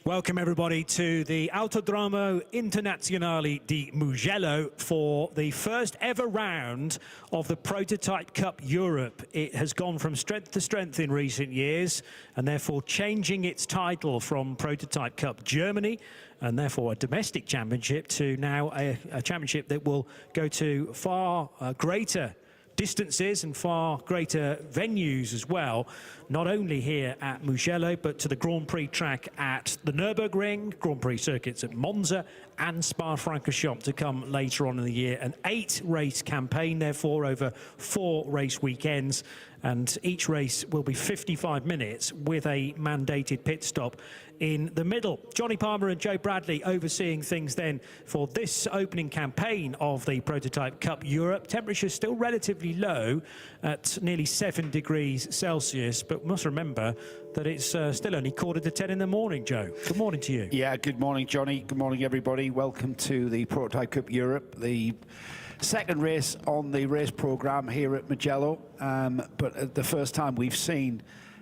Welcome everybody to the Autodromo Internazionale di Mugello for the first ever round of the Prototype Cup Europe. It has gone from strength to strength in recent years and therefore changing its title from Prototype Cup Germany and therefore a domestic championship to now a championship that will go to far greater distances and far greater venues as well, not only here at Mugello, but to the Grand Prix track at the Nürburgring, Grand Prix circuits at Monza and Spa-Francorchamps to come later on in the year. An 8-race campaign, therefore, over 4 race weekends, and each race will be 55 minutes with a mandated pit stop in the middle. Johnny Palmer and Joe Bradley overseeing things then for this opening campaign of the Prototype Cup Europe. Temperatures still relatively low at nearly 7 degrees Celsius, but we must remember that it's still only 9:45 in the morning, Joe. Good morning to you. Yeah, good morning, Johnny. Good morning, everybody. Welcome to the Prototype Cup Europe, the second race on the race programme here at Mugello, but the first time we've seen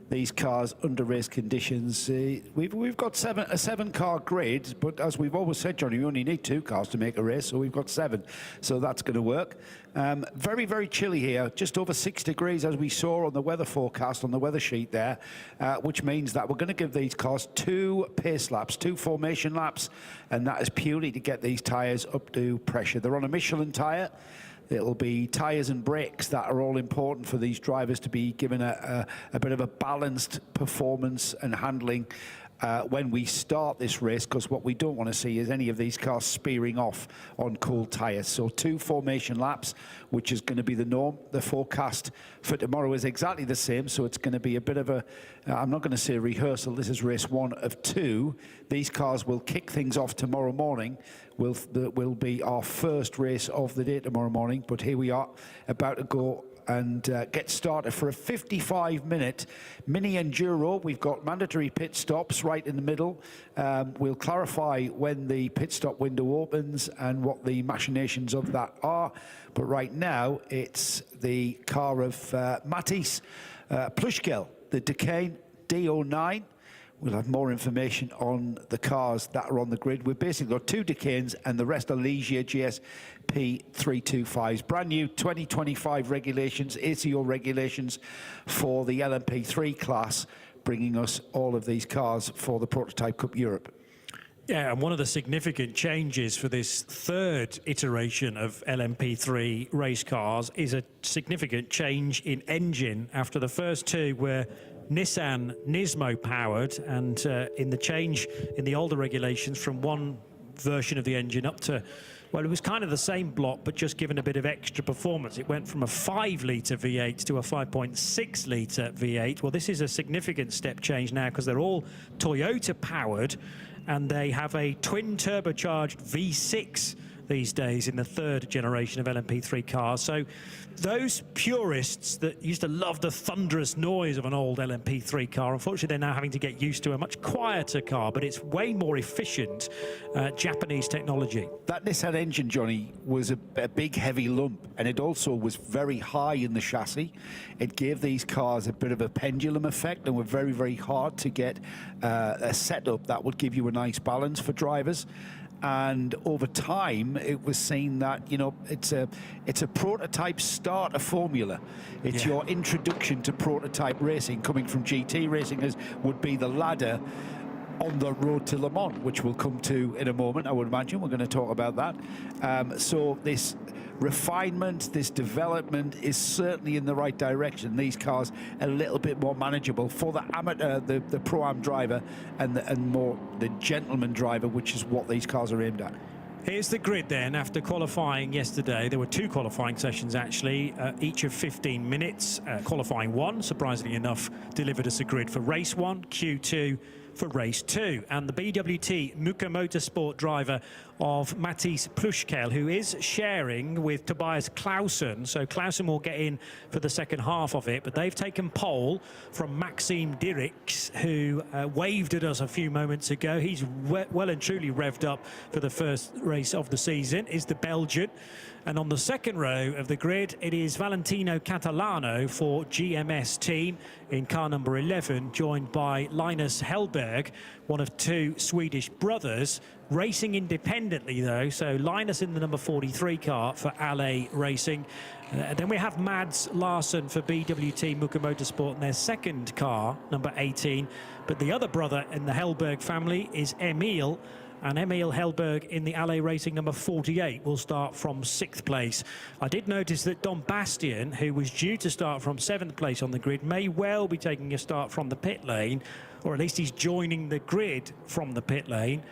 these cars under race conditions. We've got a 7-car grid, but as we've always said, Johnny, we only need 2 cars to make a race, so we've got 7, so that's going to work. Very, very chilly here, just over 6 degrees as we saw on the weather forecast on the weather sheet there, which means that we're going to give these cars 2 pace laps, 2 formation laps, and that is purely to get these tyres up to pressure. They're on a Michelin tyre. It'll be tyres and brakes that are all important for these drivers to be given a bit of a balanced performance and handling when we start this race, because what we don't want to see is any of these cars spearing off on cold tyres. So 2 formation laps, which is going to be the norm. The forecast for tomorrow is exactly the same, so it's going to be a bit of a, I'm not going to say rehearsal, this is race 1 of 2. These cars will kick things off tomorrow morning. Will be our first race of the day tomorrow morning, but here we are about to go and get started for a 55-minute mini enduro. We've got mandatory pit stops right in the middle. We'll clarify when the pit stop window opens and what the machinations of that are, but right now it's the car of Matis Plushkel, the Decane D09. We'll have more information on the cars that are on the grid. We've basically got 2 Decanes and the rest are Ligier GSP 325s. Brand new 2025 regulations, ACO regulations for the LMP3 class, bringing us all of these cars for the Prototype Cup Europe. Yeah, and one of the significant changes for this 3rd iteration of LMP3 race cars is a significant change in engine after the first 2 were Nissan Nismo powered, and in the change in the older regulations from one version of the engine up to, well, it was kind of the same block but just given a bit of extra performance. It went from a 5-litre V8 to a 5.6-litre V8. Well, this is a significant step change now because they're all Toyota powered and they have a twin turbocharged V6 these days in the 3rd generation of LMP3 cars. So those purists that used to love the thunderous noise of an old LMP3 car, unfortunately they're now having to get used to a much quieter car, but it's way more efficient Japanese technology. That Nissan engine, Johnny, was a big heavy lump, and it also was very high in the chassis. It gave these cars a bit of a pendulum effect and were very, very hard to get a setup that would give you a nice balance for drivers. And over time, it was seen that, you know, it's a prototype starter formula. It's your introduction to prototype racing, coming from GT racing, as would be the ladder on the road to Le Mans, which we'll come to in a moment, I would imagine. We're going to talk about that. So this refinement, this development is certainly in the right direction. These cars a little bit more manageable for the amateur, the pro-am driver, and more the gentleman driver, which is what these cars are aimed at. Here's the grid then. After qualifying yesterday, there were 2 qualifying sessions actually, each of 15 minutes. Qualifying 1, surprisingly enough, delivered us a grid for race 1, Q2 for race 2, and the BWT Muka Motorsport driver of Matis Plushkel, who is sharing with Tobias Clausen. So Clausen will get in for the second half of it, but they've taken pole from Maxime Dirix, who waved at us a few moments ago. He's well and truly revved up for the first race of the season, is the Belgian. And on the second row of the grid, it is Valentino Catalano for GMS team in car number 11, joined by Linus Hellberg one of two Swedish brothers, racing independently though. So Linus in the number 43 car for LA Racing. Then we have Mads Larsson for BWT Muka Motorsport in their second car, number 18. But the other brother in the Hellberg family is Emil. And Emil Hellberg in the LA Racing number 48 will start from 6th place. I did notice that Don Bastian, who was due to start from 7th place on the grid, may well be taking a start from the pit lane, or at least he's joining the grid from the pit lane.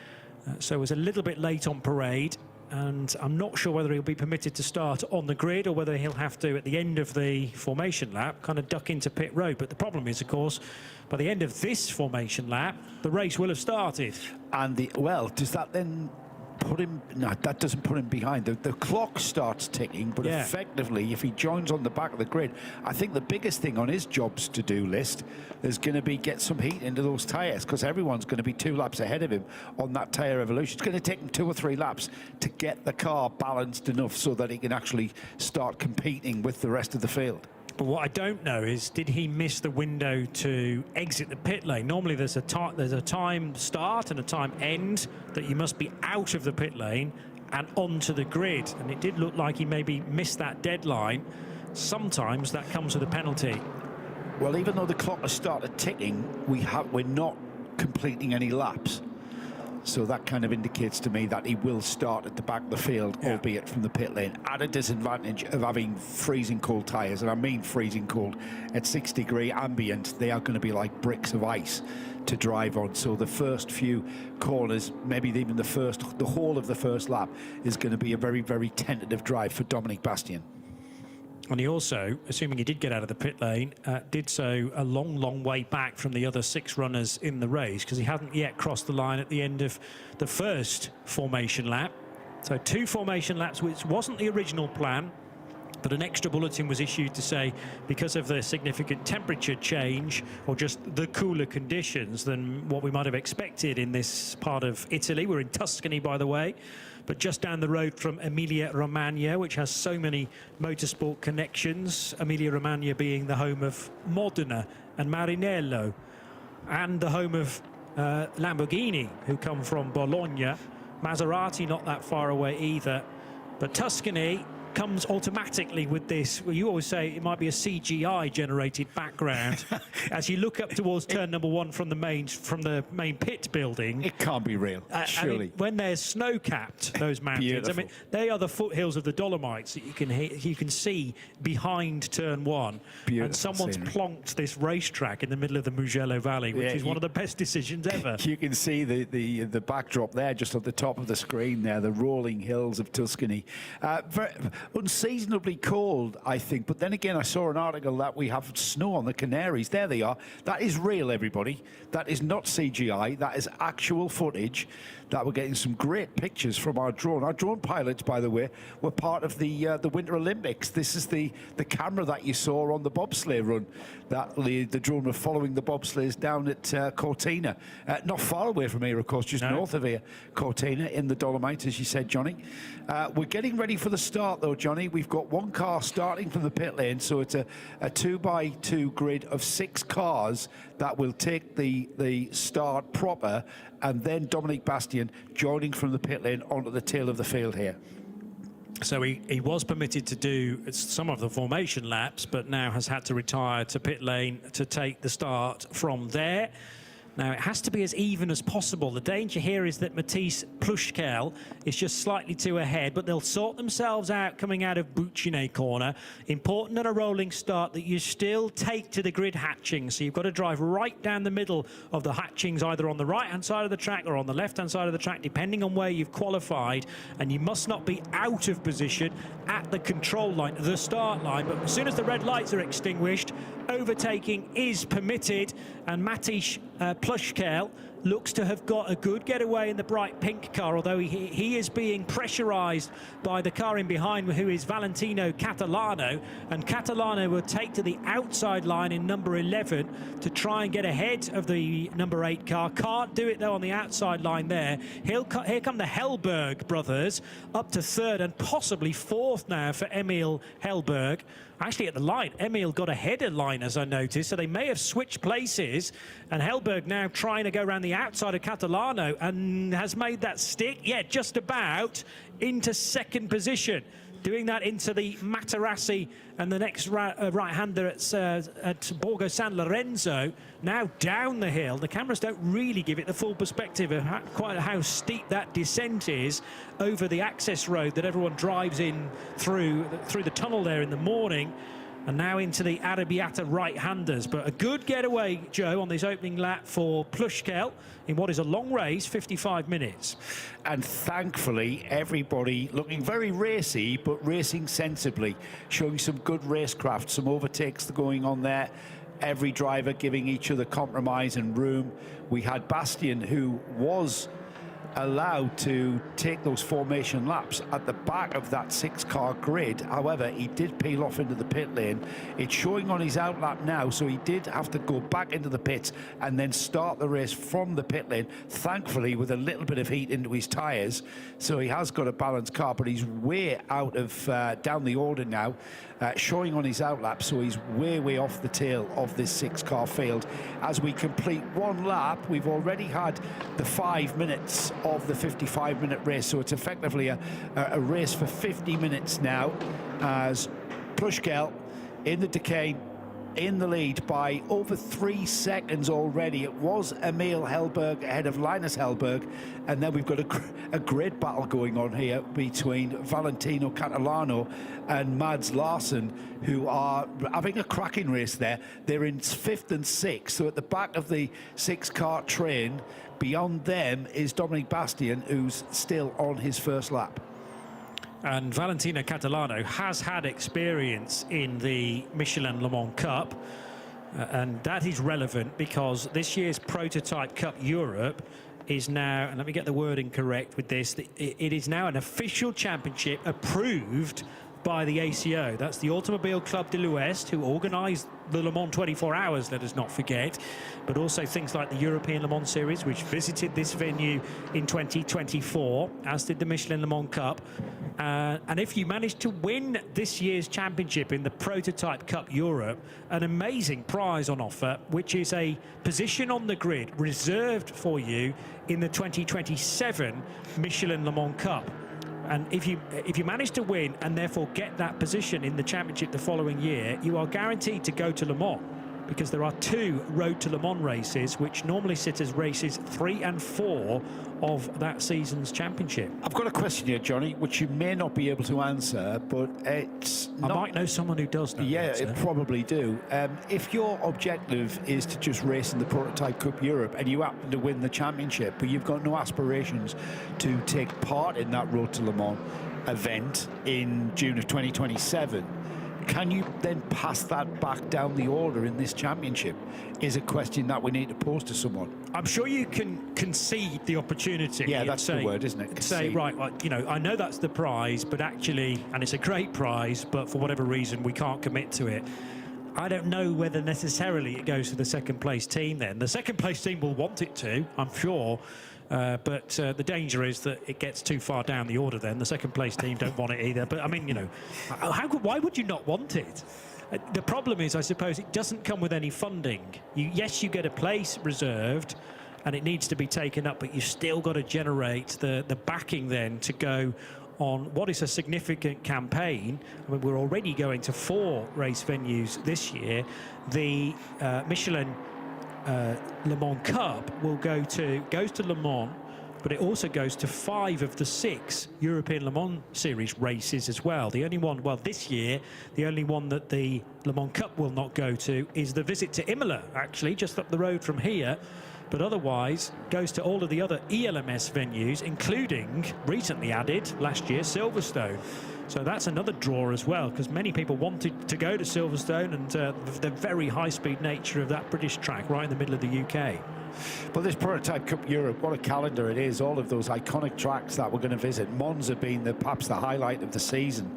So it was a little bit late on parade, and I'm not sure whether he'll be permitted to start on the grid or whether he'll have to, at the end of the formation lap, kind of duck into pit road. But the problem is, of course, by the end of this formation lap, the race will have started. And well, does that then put him? No, that doesn't put him behind. The clock starts ticking, but effectively, if he joins on the back of the grid, I think the biggest thing on his jobs to do list is going to be get some heat into those tyres, because everyone's going to be 2 laps ahead of him on that tyre evolution. It's going to take him 2 or 3 laps to get the car balanced enough so that he can actually start competing with the rest of the field. But what I don't know is, did he miss the window to exit the pit lane? Normally there's a time start and a time end that you must be out of the pit lane and onto the grid. And it did look like he maybe missed that deadline. Sometimes that comes with a penalty. Well, even though the clock has started ticking, we're not completing any laps. So that kind of indicates to me that he will start at the back of the field, albeit from the pit lane, at a disadvantage of having freezing cold tyres. And I mean freezing cold. At 6-degree ambient, they are going to be like bricks of ice to drive on. So the first few corners, maybe even the whole of the first lap, is going to be a very, very tentative drive for Dominic Bastian. And he also, assuming he did get out of the pit lane, did so a long, long way back from the other 6 runners in the race, because he hadn't yet crossed the line at the end of the first formation lap. So 2 formation laps, which wasn't the original plan, but an extra bulletin was issued to say, because of the significant temperature change or just the cooler conditions than what we might have expected in this part of Italy. We're in Tuscany, by the way, but just down the road from Emilia-Romagna, which has so many motorsport connections. Emilia-Romagna being the home of Modena and Marinello, and the home of Lamborghini, who come from Bologna. Maserati not that far away either. But Tuscany comes automatically with this. Well, you always say it might be a CGI generated background as you look up towards turn number 1 from the main pit building. It can't be real, surely. I mean, when they're snow-capped, those mountains, Beautiful. I mean, they are the foothills of the Dolomites that you can see behind turn 1. Beautiful and someone's scenery. plonked this racetrack in the middle of the Mugello Valley, which is one of the best decisions ever. You can see the backdrop there, just at the top of the screen there, the rolling hills of Tuscany. Very unseasonably cold, I think. But then again, I saw an article that we have snow on the Canaries. There they are. That is real, everybody. That is not CGI. That is actual footage. That we're getting some great pictures from our drone. Our drone pilots, by the way, were part of the Winter Olympics. This is the camera that you saw on the bobsleigh run. That the drone were following the bobsleighs down at Cortina. Not far away from here, of course, just north of here, Cortina, in the Dolomites, as you said, Johnny. We're getting ready for the start, though, Johnny. We've got 1 car starting from the pit lane, so it's a 2x2 grid of 6 cars that will take the start proper, and then Dominic Bastian joining from the pit lane onto the tail of the field here. So he was permitted to do some of the formation laps, but now has had to retire to pit lane to take the start from there. Now, it has to be as even as possible. The danger here is that Matisse Plushkel is just slightly too ahead, but they'll sort themselves out coming out of Bucine corner. Important at a rolling start that you still take to the grid hatching. So you've got to drive right down the middle of the hatchings, either on the right-hand side of the track or on the left-hand side of the track, depending on where you've qualified. And you must not be out of position at the control line, the start line. But as soon as the red lights are extinguished, overtaking is permitted, and Matish Plushkel looks to have got a good getaway in the bright pink car, although he is being pressurised by the car in behind, who is Valentino Catalano, and Catalano will take to the outside line in number 11 to try and get ahead of the number 8 car. Can't do it though on the outside line there. Here come the Hellberg brothers up to 3rd and possibly 4th now for Emil Hellberg. Actually, at the line, Emil got ahead of Linus, I noticed, so they may have switched places, and Hellberg now trying to go around the the outside of Catalano and has made that stick, yeah, just about into second position. Doing that into the Materassi and the next right-hander at Borgo San Lorenzo. Now down the hill. The cameras don't really give it the full perspective of quite how steep that descent is over the access road that everyone drives in through the tunnel there in the morning. And now into the Arrabbiata right-handers. But a good getaway, Joe, on this opening lap for Plushkel in what is a long race, 55 minutes. And thankfully, everybody looking very racy, but racing sensibly, showing some good racecraft, some overtakes going on there. Every driver giving each other compromise and room. We had Bastian, who was allowed to take those formation laps at the back of that 6-car grid. However, he did peel off into the pit lane. It's showing on his outlap now, so he did have to go back into the pits and then start the race from the pit lane, thankfully with a little bit of heat into his tyres. So he has got a balanced car, but he's way out of down the order now, showing on his outlap, so he's way off the tail of this 6-car field. As we complete one lap, we've already had the 5 minutes of the 55-minute race, so it's effectively a race for 50 minutes now, as Plushkel in the decane in the lead by over 3 seconds already. It was Emil Hellberg ahead of Linus Hellberg, and then we've got a great battle going on here between Valentino Catalano and Mads Larsen, who are having a cracking race there. They're in 5th and 6th, so at the back of the 6-car train. Beyond them is Dominic Bastian, who's still on his first lap. And Valentino Catalano has had experience in the Michelin Le Mans Cup, and that is relevant because this year's Prototype Cup Europe is now, and let me get the wording correct with this, it is now an official championship approved by the ACO. That's the Automobile Club de l'Ouest, who organised the Le Mans 24 Hours, let us not forget, but also things like the European Le Mans Series, which visited this venue in 2024, as did the Michelin Le Mans Cup. And if you manage to win this year's championship in the Prototype Cup Europe, an amazing prize on offer, which is a position on the grid reserved for you in the 2027 Michelin Le Mans Cup. And if you manage to win and therefore get that position in the championship the following year, you are guaranteed to go to Le Mans, because there are 2 Road to Le Mans races, which normally sit as races 3 and 4 of that season's championship. I've got a question here, Johnny, which you may not be able to answer, but it's not... I might know someone who does know. Yeah, it probably do. If your objective is to just race in the Prototype Cup Europe and you happen to win the championship, but you've got no aspirations to take part in that Road to Le Mans event in June of 2027, can you then pass that back down the order in this championship? Is a question that we need to pose to someone. I'm sure you can concede the opportunity. Yeah, that's the word, isn't it? Concede. Say, right, well, you know, I know that's the prize, but actually, and it's a great prize, but for whatever reason, we can't commit to it. I don't know whether necessarily it goes to the second place team then. The second place team will want it to, I'm sure. But the danger is that it gets too far down the order then. The second place team don't want it either. But I mean, you know, why would you not want it? The problem is, I suppose, it doesn't come with any funding. Yes, you get a place reserved and it needs to be taken up, but you still got to generate the backing then to go on what is a significant campaign. I mean, we're already going to 4 race venues this year. The Michelin Le Mans Cup goes to Le Mans, but it also goes to 5 of the 6 European Le Mans Series races as well. The only one, well, this year, the only one that the Le Mans Cup will not go to is the visit to Imola, actually, just up the road from here. But otherwise, goes to all of the other ELMS venues, including, recently added, last year, Silverstone. So that's another draw as well, because many people wanted to go to Silverstone and the very high-speed nature of that British track right in the middle of the UK. Well, this Prototype Cup Europe, what a calendar it is. All of those iconic tracks that we're going to visit. Monza being perhaps the highlight of the season.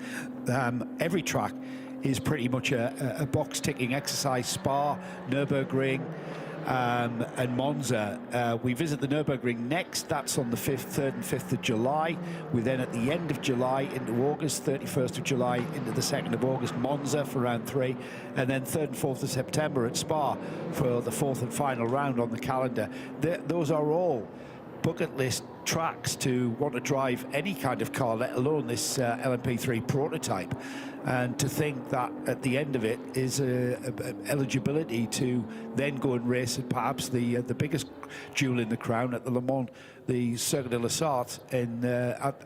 Every track is pretty much a box-ticking exercise. Spa, Nürburgring, and Monza. We visit the Nürburgring next. That's on the 3rd and 5th of July. We then at the end of July into August, 31st of July into the 2nd of August, Monza for round 3, and then 3rd and 4th of September at Spa for the 4th and final round on the calendar. Those are all bucket list tracks to want to drive any kind of car, let alone this LMP3 prototype. And to think that at the end of it is eligibility to then go and race at perhaps the biggest jewel in the crown at the Le Mans, the Circuit de la Sarthe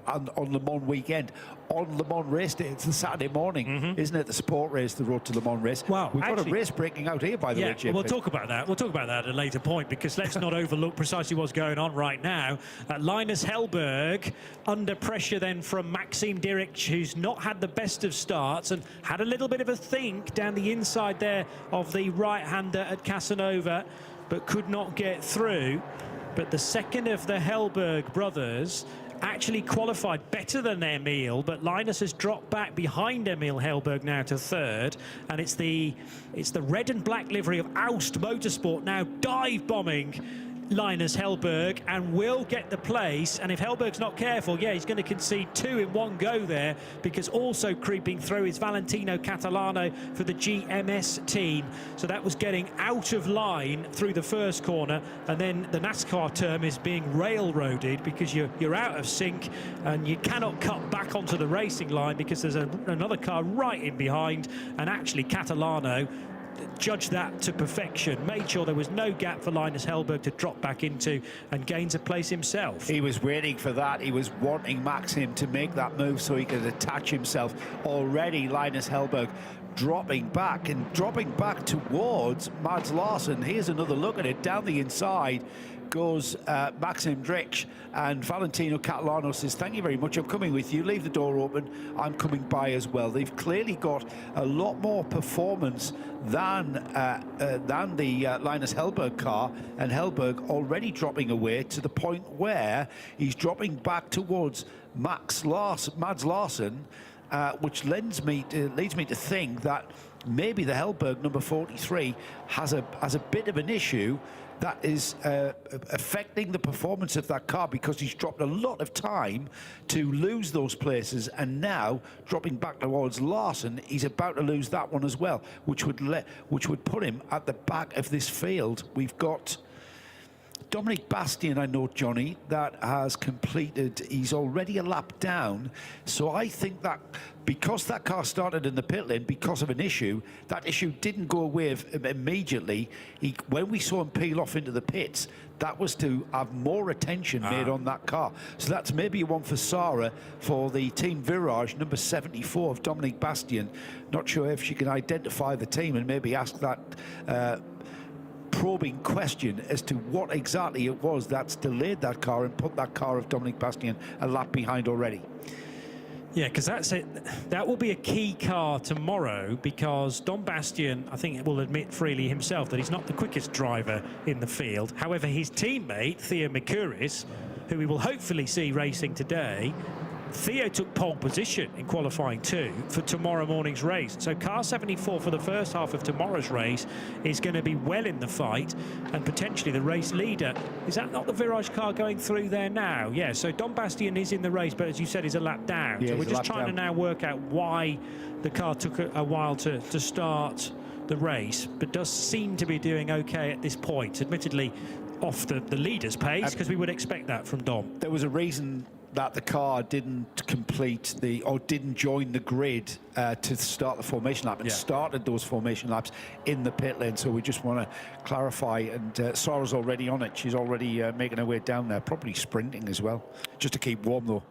on Le Mans weekend. On Le Mans race day, it's the Saturday morning, isn't it? The support race, the Road to Le Mans race. Well, we've got a race breaking out here, by the way, JP. We'll talk about that. We'll talk about that at a later point, because let's not overlook precisely what's going on right now. Linus Hellberg under pressure then from Maxime Diric, who's not had the best of starts and had a little bit of a think down the inside there of the right-hander at Casanova, but could not get through. But the second of the Hellberg brothers actually qualified better than Emil, but Linus has dropped back behind Emil Hellberg now to 3rd, and it's the red and black livery of Aust Motorsport now dive bombing Linus Hellberg and will get the place. And if Hellberg's not careful, yeah, he's going to concede 2 in one go there, because also creeping through is Valentino Catalano for the GMS team. So that was getting out of line through the first corner, and then the NASCAR term is being railroaded, because you're out of sync and you cannot cut back onto the racing line because there's another car right in behind. And actually Catalano judged that to perfection, made sure there was no gap for Linus Hellberg to drop back into, and gains a place himself. He was waiting for that. He was wanting Maxim to make that move so he could attach himself. Already Linus Hellberg dropping back towards Mads Larsen. Here's another look at it. Down the inside goes Maxim Diric, and Valentino Catalano says, thank you very much, I'm coming with you, leave the door open, I'm coming by as well. They've clearly got a lot more performance than the Linus Hellberg car, and Hellberg already dropping away to the point where he's dropping back towards Mads Larsen, which leads me to think that maybe the Hellberg number 43 has a bit of an issue that is affecting the performance of that car, because he's dropped a lot of time to lose those places, and now dropping back towards Larsen, he's about to lose that one as well, which would put him at the back of this field. We've got Dominic Bastian, I know, Johnny, that has completed, he's already a lap down. So I think that because that car started in the pit lane because of an issue, that issue didn't go away immediately. When we saw him peel off into the pits, that was to have more attention made on that car. So that's maybe one for Sarah for the Team Virage, number 74 of Dominic Bastian. Not sure if she can identify the team and maybe ask that probing question as to what exactly it was that's delayed that car and put that car of Dominic Bastian a lap behind already. Yeah, because that's it. That will be a key car tomorrow, because Dom Bastian, I think, will admit freely himself that he's not the quickest driver in the field. However, his teammate, Theo Mikouris, who we will hopefully see racing today, Theo took pole position in qualifying 2 for tomorrow morning's race. So car 74 for the first half of tomorrow's race is going to be well in the fight, and potentially the race leader. Is that not the Virage car going through there now? Yeah, so Dom Bastian is in the race, but as you said, he's a lap down. Yeah, so we're just trying to now work out why the car took a while to start the race, but does seem to be doing okay at this point. Admittedly, off the leader's pace, because we would expect that from Dom. There was a reason that the car didn't complete didn't join the grid to start the formation lap, and started those formation laps in the pit lane. So we just want to clarify, and Sarah's already on it. She's already making her way down there, probably sprinting as well, just to keep warm though.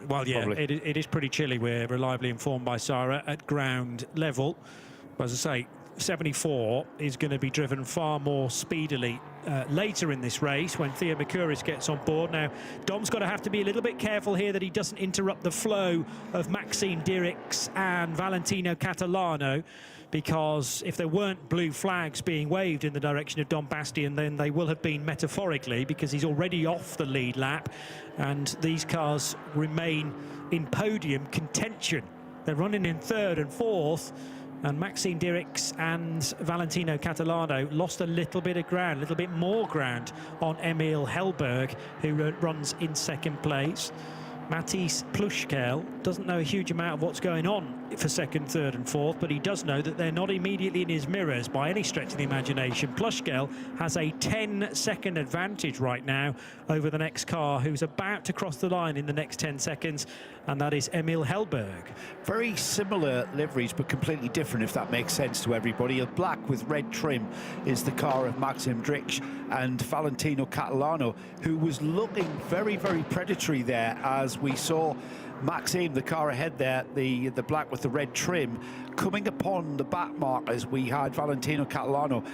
Well, yeah, it is pretty chilly. We're reliably informed by Sarah at ground level. But as I say, 74 is going to be driven far more speedily later in this race when Theo Mikouris gets on board. Now, Dom's got to have to be a little bit careful here that he doesn't interrupt the flow of Maxime Diric and Valentino Catalano, because if there weren't blue flags being waved in the direction of Dom Bastian, then they will have been metaphorically, because he's already off the lead lap, and these cars remain in podium contention. They're running in 3rd and 4th, And Maxime Dirix and Valentino Catalano lost a little bit of ground, a little bit more ground on Emil Hellberg, who runs in second place. Matisse Plushkel doesn't know a huge amount of what's going on for second, third and fourth, but he does know that they're not immediately in his mirrors by any stretch of the imagination. Plushkel has a 10-second advantage right now over the next car, who's about to cross the line in the next 10 seconds, and that is Emil Hellberg. Very similar liveries, but completely different, if that makes sense to everybody. A black with red trim is the car of Maxim Drix and Valentino Catalano, who was looking very, very predatory there, as we saw Maxime, the car ahead there, the black with the red trim, coming upon the back markers. We had Valentino Catalano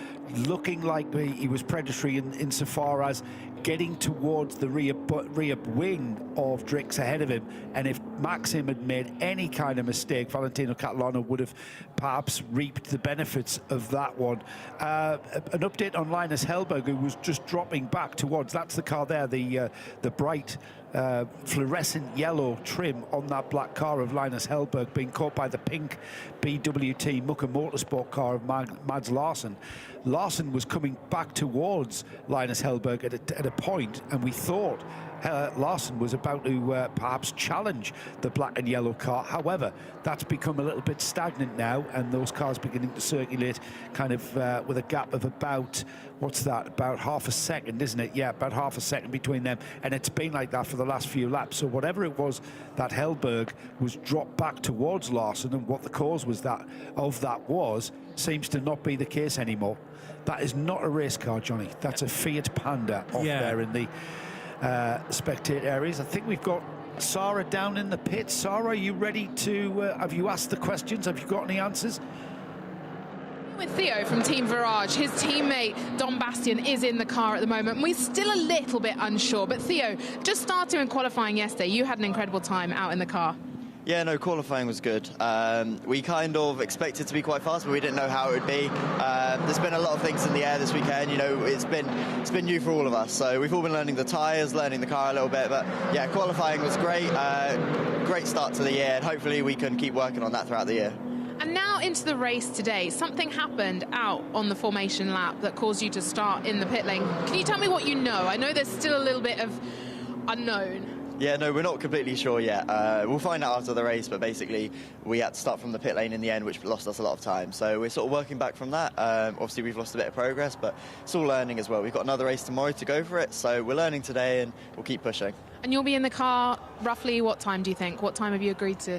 looking like he was predatory insofar as getting towards the rear wing of Drix ahead of him, and if Maxim had made any kind of mistake, Valentino Catalano would have perhaps reaped the benefits of that one. An update on Linus Hellberg, who was just dropping back towards, that's the car there, the bright fluorescent yellow trim on that black car of Linus Hellberg, being caught by the pink BWT Mucker Motorsport car of Mads Larsen. Larsen was coming back towards Linus Hellberg at a point, and we thought Larsen was about to perhaps challenge the black and yellow car. However, that's become a little bit stagnant now, and those cars beginning to circulate kind of with a gap of about, what's that, about half a second, isn't it? Yeah, about half a second between them, and it's been like that for the last few laps. So whatever it was that Hellberg was dropped back towards Larsen, and what the cause was that seems to not be the case anymore. That is not a race car, Johnny. That's a Fiat Panda off there in the spectator areas. I think we've got Sarah down in the pit. Sarah, are you ready to, have you asked the questions? Have you got any answers? With Theo from Team Virage, his teammate Don Bastian is in the car at the moment. We're still a little bit unsure, but Theo, just starting in qualifying yesterday, you had an incredible time out in the car. Yeah, no, qualifying was good. We kind of expected to be quite fast, but we didn't know how it would be. There's been a lot of things in the air this weekend. You know, it's been new for all of us. So we've all been learning the tyres, learning the car a little bit. But yeah, qualifying was great. Great start to the year, and hopefully we can keep working on that throughout the year. And now into the race today. Something happened out on the formation lap that caused you to start in the pit lane. Can you tell me what you know? I know there's still a little bit of unknown. Yeah, no, we're not completely sure yet. We'll find out after the race, but basically we had to start from the pit lane in the end, which lost us a lot of time. So we're sort of working back from that. Obviously, we've lost a bit of progress, but it's all learning as well. We've got another race tomorrow to go for it, so we're learning today and we'll keep pushing. And you'll be in the car roughly what time, do you think? What time have you agreed to?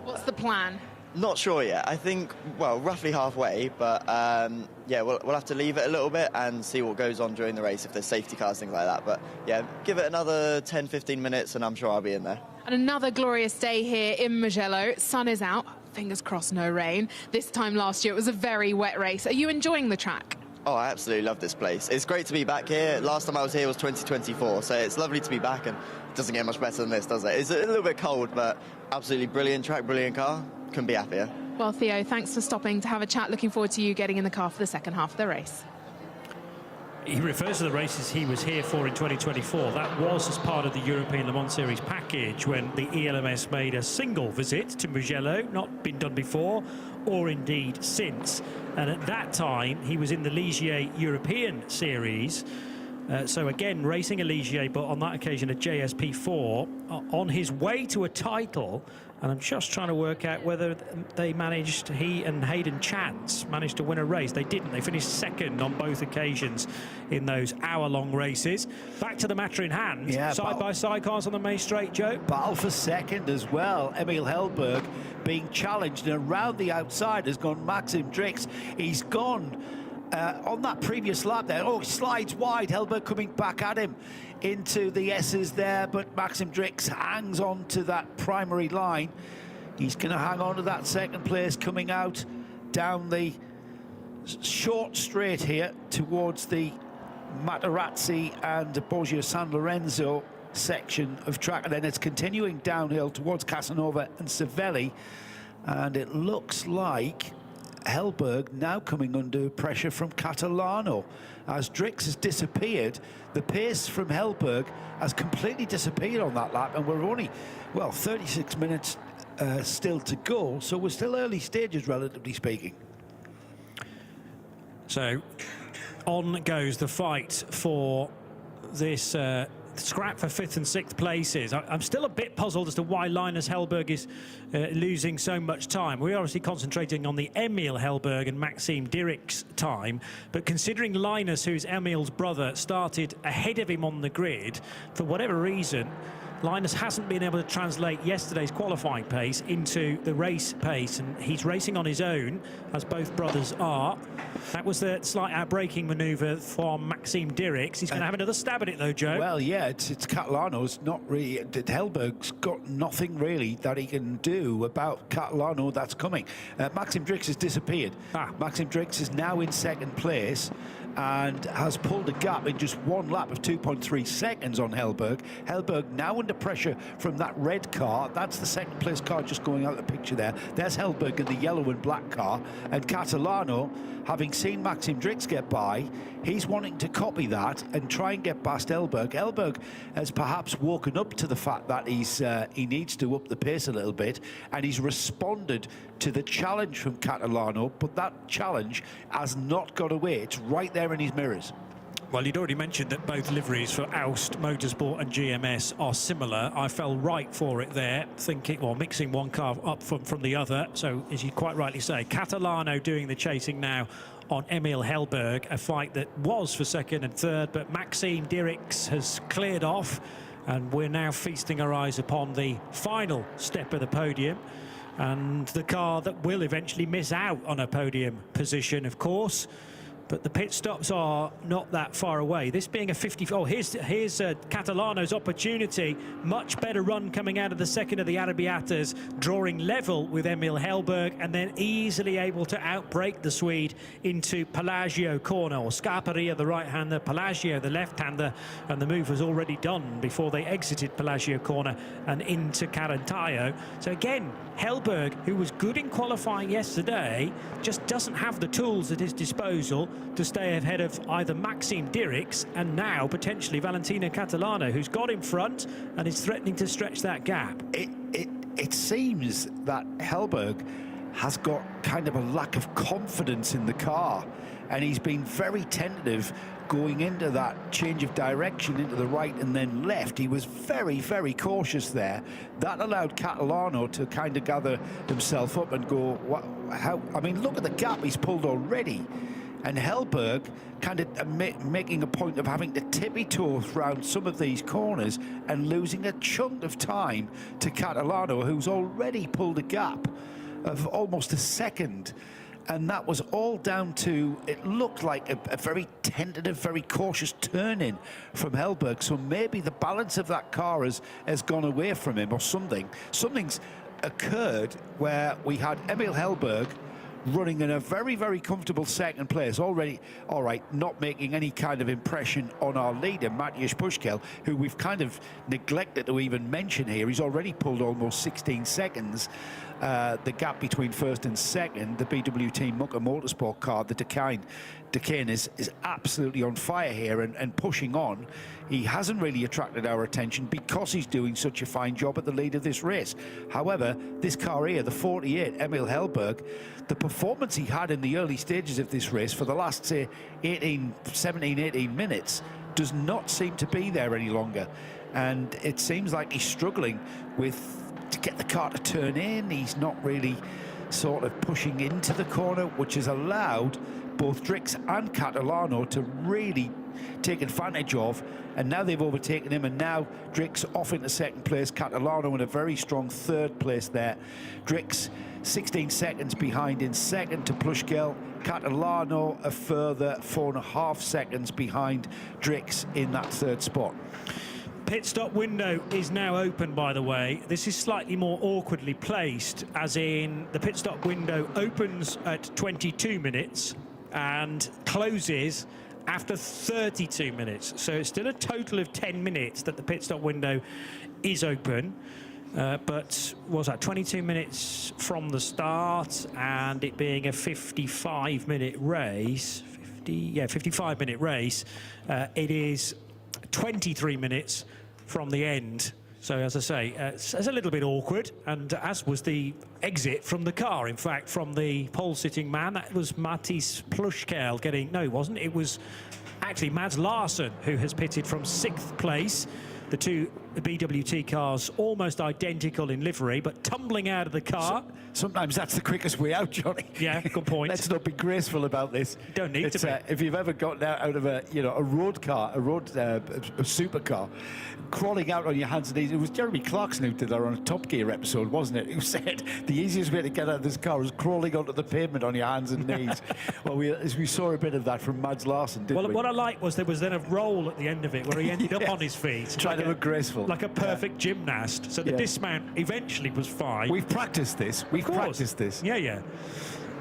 What's the plan? Not sure yet. I think, well, roughly halfway, but yeah, we'll have to leave it a little bit and see what goes on during the race, if there's safety cars, things like that. But yeah, give it another 10-15 minutes and I'm sure I'll be in there. And another glorious day here in Mugello. Sun is out, fingers crossed no rain. This time last year it was a very wet race. Are you enjoying the track? Oh, I absolutely love this place. It's great to be back here. Last time I was here was 2024, so it's lovely to be back, and it doesn't get much better than this, does it? It's a little bit cold, but absolutely brilliant track, brilliant car. Couldn't be happier. Well, Theo, thanks for stopping to have a chat. Looking forward to you getting in the car for the second half of the race. He refers to the races he was here for in 2024. That was as part of the European Le Mans Series package when the ELMS made a single visit to Mugello, not been done before or indeed since. And at that time, he was in the Ligier European Series. So again, racing a Ligier, but on that occasion a JSP4, on his way to a title. And I'm just trying to work out whether they managed, he and Hayden Chance managed to win a race. They didn't. They finished second on both occasions in those hour-long races. Back to the matter in hand. Yeah, side-by-side cars on the main straight, Joe. Battle for second as well. Emil Hellberg being challenged, and around the outside has gone Maxim Drix. He's gone on that previous lap there. Oh, he slides wide. Hellberg coming back at him into the S's there, but Maxim Drix hangs on to that primary line. He's going to hang on to that second place coming out down the short straight here towards the Materazzi and Borgio San Lorenzo section of track, and then it's continuing downhill towards Casanova and Savelli, and it looks like Hellberg now coming under pressure from Catalano. As Drix has disappeared, the pace from Hellberg has completely disappeared on that lap, and we're only, well, 36 minutes still to go, so we're still early stages, relatively speaking. So on goes the fight for this scrap for 5th and 6th places. I'm still a bit puzzled as to why Linus Hellberg is losing so much time. We're obviously concentrating on the Emil Hellberg and Maxime Dirik's time, but considering Linus, who's Emil's brother, started ahead of him on the grid, for whatever reason, Linus hasn't been able to translate yesterday's qualifying pace into the race pace, and he's racing on his own, as both brothers are. That was the slight outbraking manoeuvre from Maxime Dirik's. He's going to have another stab at it, though, Joe. Well, yeah, it's Catalano's not really... Hellberg's got nothing really that he can do about Catalano that's coming. Maxime Dirik's has disappeared. Maxime Dirik's is now in 2nd place and has pulled a gap in just one lap of 2.3 seconds on Hellberg. Hellberg now under pressure from that red car. That's the 2nd place car just going out of the picture there. There's Hellberg in the yellow and black car. And Catalano, having seen Maxime Dirik's get by, he's wanting to copy that and try and get past Hellberg. Hellberg has perhaps woken up to the fact that he needs to up the pace a little bit, and he's responded to the challenge from Catalano, but that challenge has not got away. It's right there in his mirrors. Well, you'd already mentioned that both liveries for Aust, Motorsport and GMS are similar. I fell right for it there, thinking, well, mixing one car up from the other. So, as you quite rightly say, Catalano doing the chasing now on Emil Hellberg, a fight that was for 2nd and 3rd, but Maxime Dirik's has cleared off, and we're now feasting our eyes upon the final step of the podium, and the car that will eventually miss out on a podium position, of course. But the pit stops are not that far away. This being a 50... Oh, here's Catalano's opportunity. Much better run coming out of the 2nd of the Arrabbiatas, drawing level with Emil Hellberg, and then easily able to outbrake the Swede into Pelagio corner, or Scarperia, the right-hander, Pelagio, the left-hander, and the move was already done before they exited Pelagio corner and into Carantaio. So again, Hellberg, who was good in qualifying yesterday, just doesn't have the tools at his disposal to stay ahead of either Maxime Dirik's and now potentially Valentino Catalano, who's got in front and is threatening to stretch that gap. It seems that Hellberg has got kind of a lack of confidence in the car, and he's been very tentative going into that change of direction into the right and then left. He was very, very cautious there. That allowed Catalano to kind of gather himself up and go, how? I mean, look at the gap he's pulled already. And Hellberg kind of making a point of having to tippy-toe around some of these corners and losing a chunk of time to Catalano, who's already pulled a gap of almost a second. And that was all down to, it looked like a very tentative, very cautious turn-in from Hellberg. So maybe the balance of that car has gone away from him or something. Something's occurred where we had Emil Hellberg running in a very, very comfortable 2nd place already. All right, not making any kind of impression on our leader, Matthias Puschkel, who we've kind of neglected to even mention here. He's already pulled almost 16 seconds. The gap between 1st and 2nd, the BWT Mucker Motorsport car, the Decane is absolutely on fire here and pushing on. He hasn't really attracted our attention because he's doing such a fine job at the lead of this race. However, this car here, the 48 Emil Hellberg, the performance he had in the early stages of this race for the last, say, 17, 18 minutes does not seem to be there any longer. And it seems like he's struggling to get the car to turn in. He's not really sort of pushing into the corner, which has allowed both Dirik's and Catalano to really take advantage of, and now they've overtaken him, and now Dirik's off into 2nd place, Catalano in a very strong 3rd place there. Dirik's 16 seconds behind in 2nd to Puschkel. Catalano a further 4.5 seconds behind Dirik's in that 3rd spot. Pit stop window is now open, by the way. This is slightly more awkwardly placed, as in the pit stop window opens at 22 minutes and closes after 32 minutes. So it's still a total of 10 minutes that the pit stop window is open. But was that 22 minutes from the start, and it being a 55-minute race, 55-minute race, it is 23 minutes from the end. So, as I say, it's a little bit awkward, and as was the exit from the car. In fact, from the pole-sitting man, that was Mattis Plushkel getting... No, it wasn't. It was actually Mads Larsen, who has pitted from 6th place. The two BWT cars almost identical in livery, but tumbling out of the car. Sometimes that's the quickest way out, Johnny. Yeah, good point. Let's not be graceful about this. Don't need to be. If you've ever gotten out of a road car, a supercar, crawling out on your hands and knees. It was Jeremy Clarkson who did that on a Top Gear episode, wasn't it? Who said the easiest way to get out of this car was crawling onto the pavement on your hands and knees. Well, we saw a bit of that from Mads Larsen, didn't we? What I liked was there was then a roll at the end of it where he ended up on his feet. Trying to look graceful. Like a perfect gymnast. So the dismount eventually was fine. We've practiced this. We've practiced this. Yeah.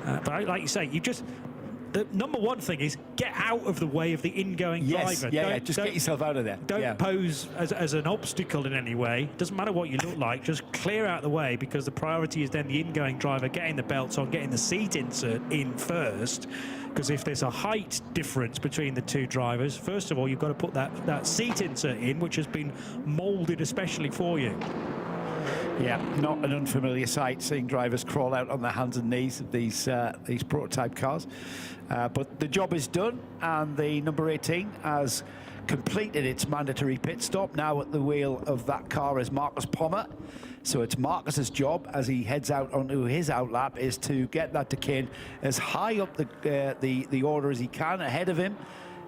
But like you say, the number one thing is get out of the way of the ingoing driver. Just get yourself out of there. Don't pose as an obstacle in any way. Doesn't matter what you look like, just clear out the way, because the priority is then the ingoing driver getting the belts on, getting the seat insert in first. Because if there's a height difference between the two drivers, first of all, you've got to put that seat insert in, which has been moulded especially for you. Yeah, not an unfamiliar sight, seeing drivers crawl out on their hands and knees of these prototype cars. But the job is done, and the number 18 has completed its mandatory pit stop. Now at the wheel of that car is Marcus Pommer. So it's Marcus's job, as he heads out onto his outlap, is to get that chicane as high up the order as he can. Ahead of him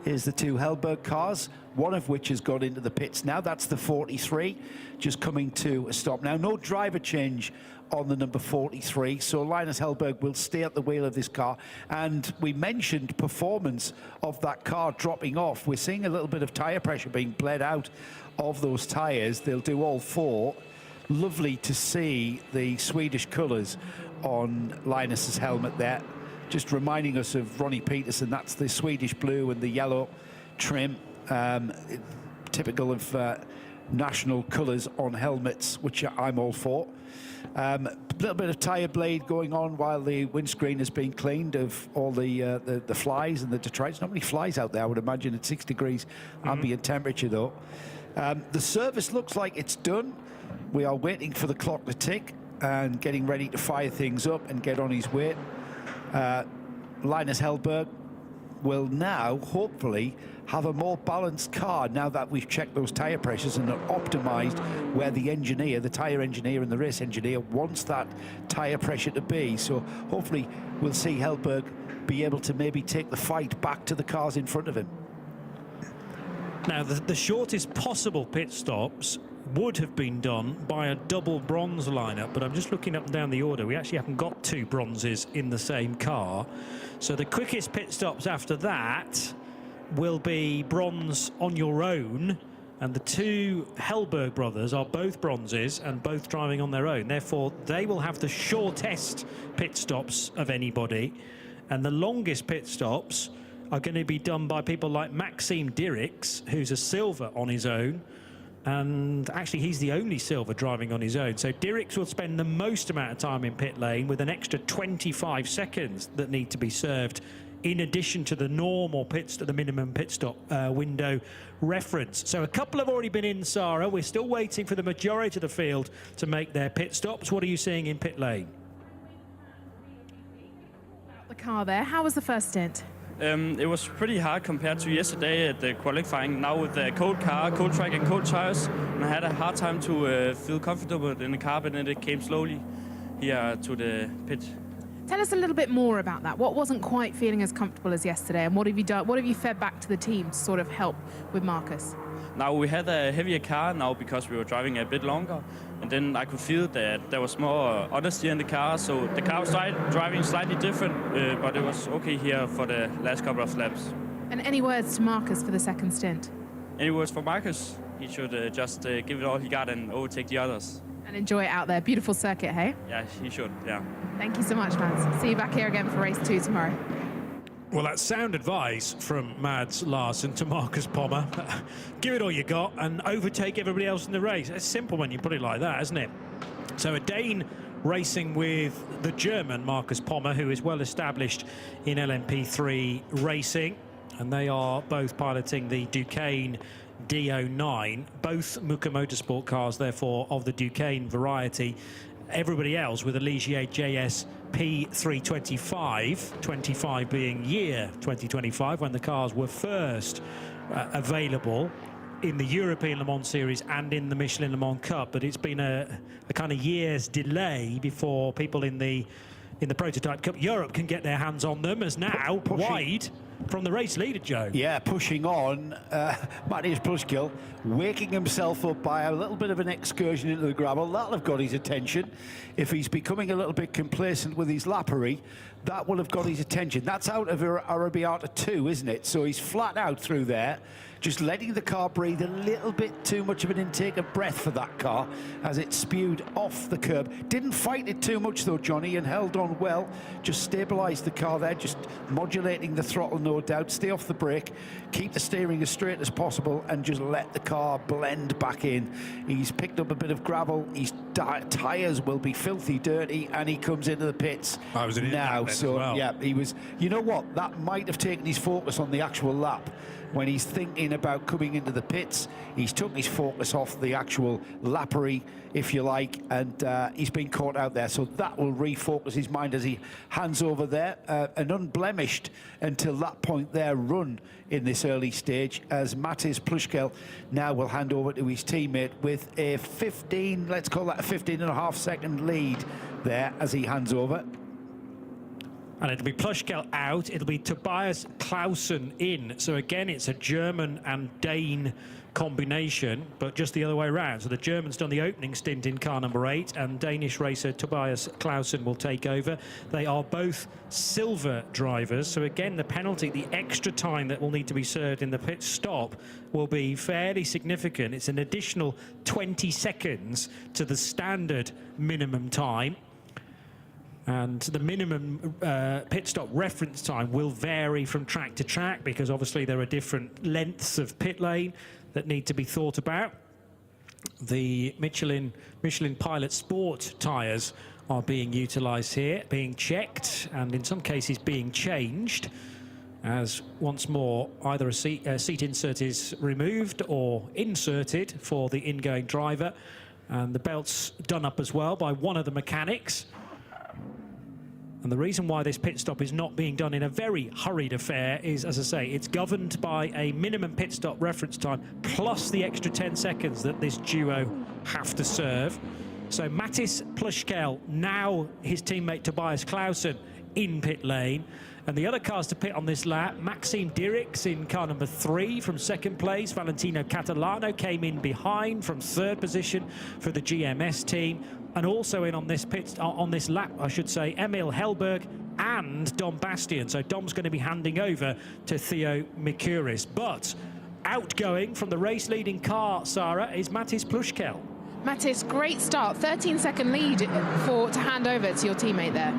is the two Hellberg cars, one of which has got into the pits now. That's the 43, just coming to a stop now. No driver change on the number 43, so Linus Hellberg will stay at the wheel of this car. And we mentioned performance of that car dropping off. We're seeing a little bit of tyre pressure being bled out of those tyres. They'll do all four. Lovely to see the Swedish colours on Linus's helmet there, just reminding us of Ronnie Peterson. That's the Swedish blue and the yellow trim, typical of national colours on helmets, which I'm all for. A little bit of tyre blade going on while the windscreen is being cleaned of all the flies and the detritus. Not many flies out there, I would imagine, at 6 degrees ambient temperature, though. The service looks like it's done. We are waiting for the clock to tick and getting ready to fire things up and get on his way. Linus Hellberg will now hopefully have a more balanced car now that we've checked those tyre pressures and are optimised where the engineer, the tyre engineer and the race engineer wants that tyre pressure to be. So hopefully we'll see Hellberg be able to maybe take the fight back to the cars in front of him. Now, the shortest possible pit stops would have been done by a double bronze lineup, but I'm just looking up and down the order. We actually haven't got two bronzes in the same car. So the quickest pit stops after that will be bronze on your own, and the two Hellberg brothers are both bronzes and both driving on their own. Therefore, they will have the shortest pit stops of anybody, and the longest pit stops are going to be done by people like Maxime Dirks, who's a silver on his own. And actually, he's the only silver driving on his own. So Dirks will spend the most amount of time in pit lane with an extra 25 seconds that need to be served, in addition to the normal the minimum pit stop window reference. So a couple have already been in, Sarah. We're still waiting for the majority of the field to make their pit stops. What are you seeing in pit lane? The car there. How was the first stint? It was pretty hard compared to yesterday at the qualifying. Now with the cold car, cold track and cold tires, and I had a hard time to feel comfortable in the car, but then it came slowly here to the pit. Tell us a little bit more about that. What wasn't quite feeling as comfortable as yesterday, and what have you done? What have you fed back to the team to sort of help with Marcus? Now we had a heavier car now because we were driving a bit longer, and then I could feel that there was more understeer in the car, so the car was driving slightly different, but it was okay here for the last couple of laps. And any words to Marcus for the second stint? Any words for Marcus? He should just give it all he got and overtake the others. And enjoy it out there. Beautiful circuit, hey? Yeah, he should, yeah. Thank you so much, Mads. See you back here again for race 2 tomorrow. Well, that's sound advice from Mads Larsen to Marcus Pommer. Give it all you got and overtake everybody else in the race. It's simple when you put it like that, isn't it? So a Dane racing with the German Marcus Pommer, who is well established in LMP3 racing. And they are both piloting the Duqueine D09. Both Muka Motorsport cars, therefore, of the Duquesne variety. Everybody else with a Ligier JS P325, 25 being year 2025, when the cars were first available in the European Le Mans Series and in the Michelin Le Mans Cup. But it's been a kind of year's delay before people in the Prototype Cup Europe can get their hands on them, as now wide from the race leader, Joe. Yeah, pushing on. Matthias Pluschkel waking himself up by a little bit of an excursion into the gravel. That'll have got his attention. If he's becoming a little bit complacent with his lappery, that will have got his attention. That's out of Arabiata 2, isn't it? So he's flat out through there, just letting the car breathe a little bit too much of an intake of breath for that car as it spewed off the curb. Didn't fight it too much though, Johnny, and held on well. Just stabilised the car there, just modulating the throttle, no doubt. Stay off the brake, keep the steering as straight as possible, and just let the car blend back in. He's picked up a bit of gravel. His tyres will be filthy dirty, and he comes into the pits now. So well. Yeah, he was. You know what? That might have taken his focus on the actual lap. When he's thinking about coming into the pits, he's took his focus off the actual lappery, if you like, and he's been caught out there. So that will refocus his mind as he hands over there. An unblemished until that point there run in this early stage, as Matthias Pluschkel now will hand over to his teammate with a 15, let's call that a 15.5-second lead there as he hands over. And it'll be Pluschkel out, it'll be Tobias Clausen in. So again, it's a German and Dane combination, but just the other way around. So the German's done the opening stint in car number 8, and Danish racer Tobias Clausen will take over. They are both silver drivers. So again, the penalty, the extra time that will need to be served in the pit stop will be fairly significant. It's an additional 20 seconds to the standard minimum time. And the minimum pit stop reference time will vary from track to track, because obviously there are different lengths of pit lane that need to be thought about. The Michelin Pilot Sport tyres are being utilised here, being checked, and in some cases being changed, as once more either a seat insert is removed or inserted for the ingoing driver, and the belt's done up as well by one of the mechanics. And the reason why this pit stop is not being done in a very hurried affair is, as I say, it's governed by a minimum pit stop reference time plus the extra 10 seconds that this duo have to serve. So Matthias Pluschkel, now his teammate Tobias Clausen in pit lane. And the other cars to pit on this lap, Maxime Dirix in car number 3 from 2nd place. Valentino Catalano came in behind from 3rd position for the GMS team. And also in on this lap, I should say, Emil Hellberg and Dom Bastian. So Dom's going to be handing over to Theo Mikuris. But outgoing from the race-leading car, Sarah, is Matthias Pluschkel. Matthias, great start. 13-second lead to hand over to your teammate there.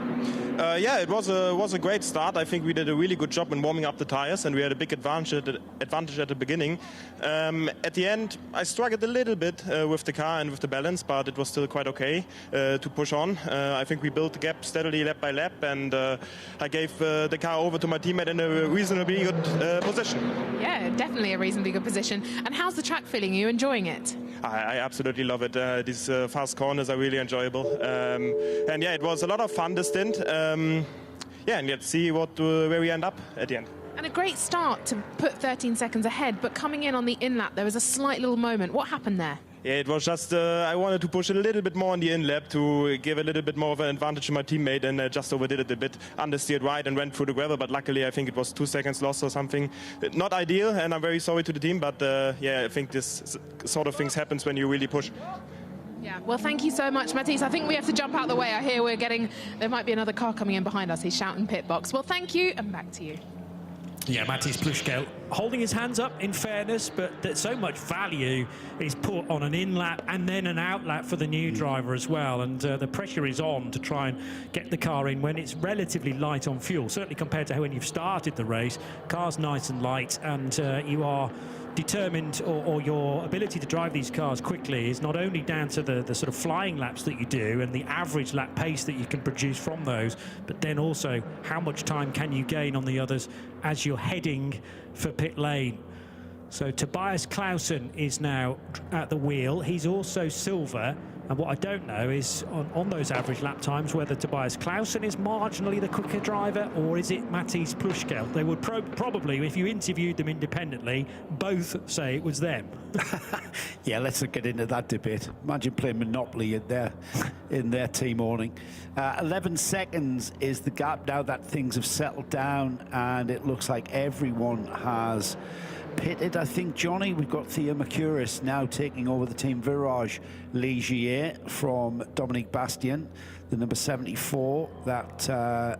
Yeah, it was a great start. I think we did a really good job in warming up the tires, and we had a big advantage at the beginning. At the end, I struggled a little bit with the car and with the balance, but it was still quite okay to push on. I think we built the gap steadily lap by lap, and I gave the car over to my teammate in a reasonably good position. Yeah, definitely a reasonably good position. And how's the track feeling? Are you enjoying it? I absolutely love it. These fast corners are really enjoyable. And yeah, it was a lot of fun, this stint. Yeah, and let's see where we end up at the end. And a great start to put 13 seconds ahead, but coming in on the in-lap, there was a slight little moment. What happened there? Yeah, it was just, I wanted to push a little bit more on the in-lap to give a little bit more of an advantage to my teammate, and I just overdid it a bit, understeered right and went through the gravel, but luckily I think it was 2 seconds lost or something. Not ideal, and I'm very sorry to the team, but yeah, I think this sort of things happens when you really push. Yeah, well, thank you so much, Matthias. I think we have to jump out the way. I hear there might be another car coming in behind us. He's shouting pit box. Well, thank you, and back to you. Yeah, Matthias Pluschkel holding his hands up in fairness, but that so much value is put on an in-lap and then an out-lap for the new driver as well. And the pressure is on to try and get the car in when it's relatively light on fuel, certainly compared to when you've started the race. Car's nice and light, and you are determined, or your ability to drive these cars quickly is not only down to the sort of flying laps that you do and the average lap pace that you can produce from those, but then also how much time can you gain on the others as you're heading for pit lane. So Tobias Clausen is now at the wheel. He's also silver. And what I don't know is, on those average lap times, whether Tobias Clausen is marginally the quicker driver or is it Matisse Plushkel. They would probably, if you interviewed them independently, both say it was them. Yeah, let's not get into that debate. Imagine playing Monopoly in their team awning. 11 seconds is the gap now that things have settled down, and it looks like everyone has pitted. I think, Johnny, we've got Theo Mercouris now taking over the Team Virage Ligier from Dominique Bastien, the number 74, that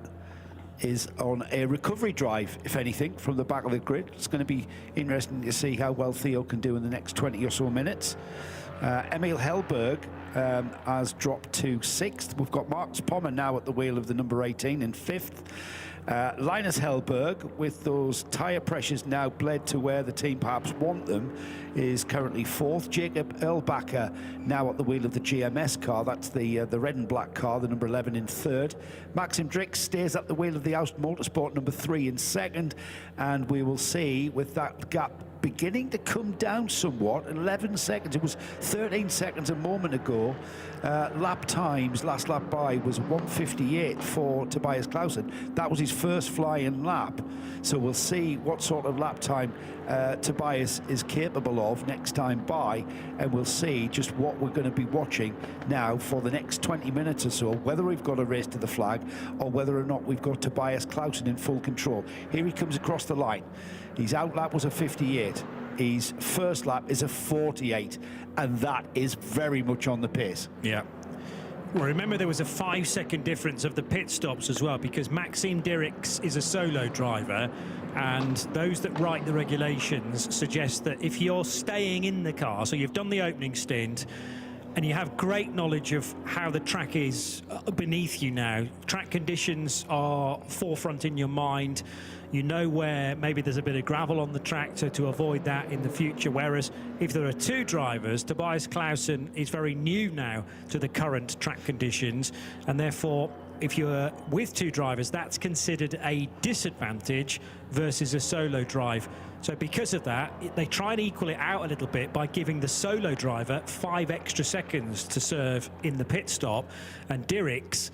is on a recovery drive, if anything, from the back of the grid. It's going to be interesting to see how well Theo can do in the next 20 or so minutes. Emil Hellberg has dropped to 6th. We've got Marcus Pommer now at the wheel of the number 18 in 5th. Linus Hellberg, with those tyre pressures now bled to where the team perhaps want them, is currently 4th. Jacob Erlbacher now at the wheel of the GMS car. That's the red and black car, the number 11 in 3rd. Maxim Drix stays at the wheel of the Aust Motorsport, number 3 in 2nd. And we will see, with that gap beginning to come down somewhat, 11 seconds. It was 13 seconds a moment ago. Lap times, last lap by, was 1:58 for Tobias Clausen. That was his first flying lap. So we'll see what sort of lap time Tobias is capable of next time by, and we'll see just what we're going to be watching now for the next 20 minutes or so, whether we've got a race to the flag or whether or not we've got Tobias Clausen in full control. Here he comes across the line. His out lap was a 58. His first lap is a 48, and that is very much on the pace. Yeah. Well, remember there was a 5-second difference of the pit stops as well, because Maxime Dirix is a solo driver, and those that write the regulations suggest that if you're staying in the car, so you've done the opening stint, and you have great knowledge of how the track is beneath you now, track conditions are forefront in your mind, you know where maybe there's a bit of gravel on the track, so to avoid that in the future. Whereas if there are two drivers, Tobias Clausen is very new now to the current track conditions, and therefore if you're with two drivers, that's considered a disadvantage versus a solo drive. So because of that, they try and equal it out a little bit by giving the solo driver 5 extra seconds to serve in the pit stop, and Dirix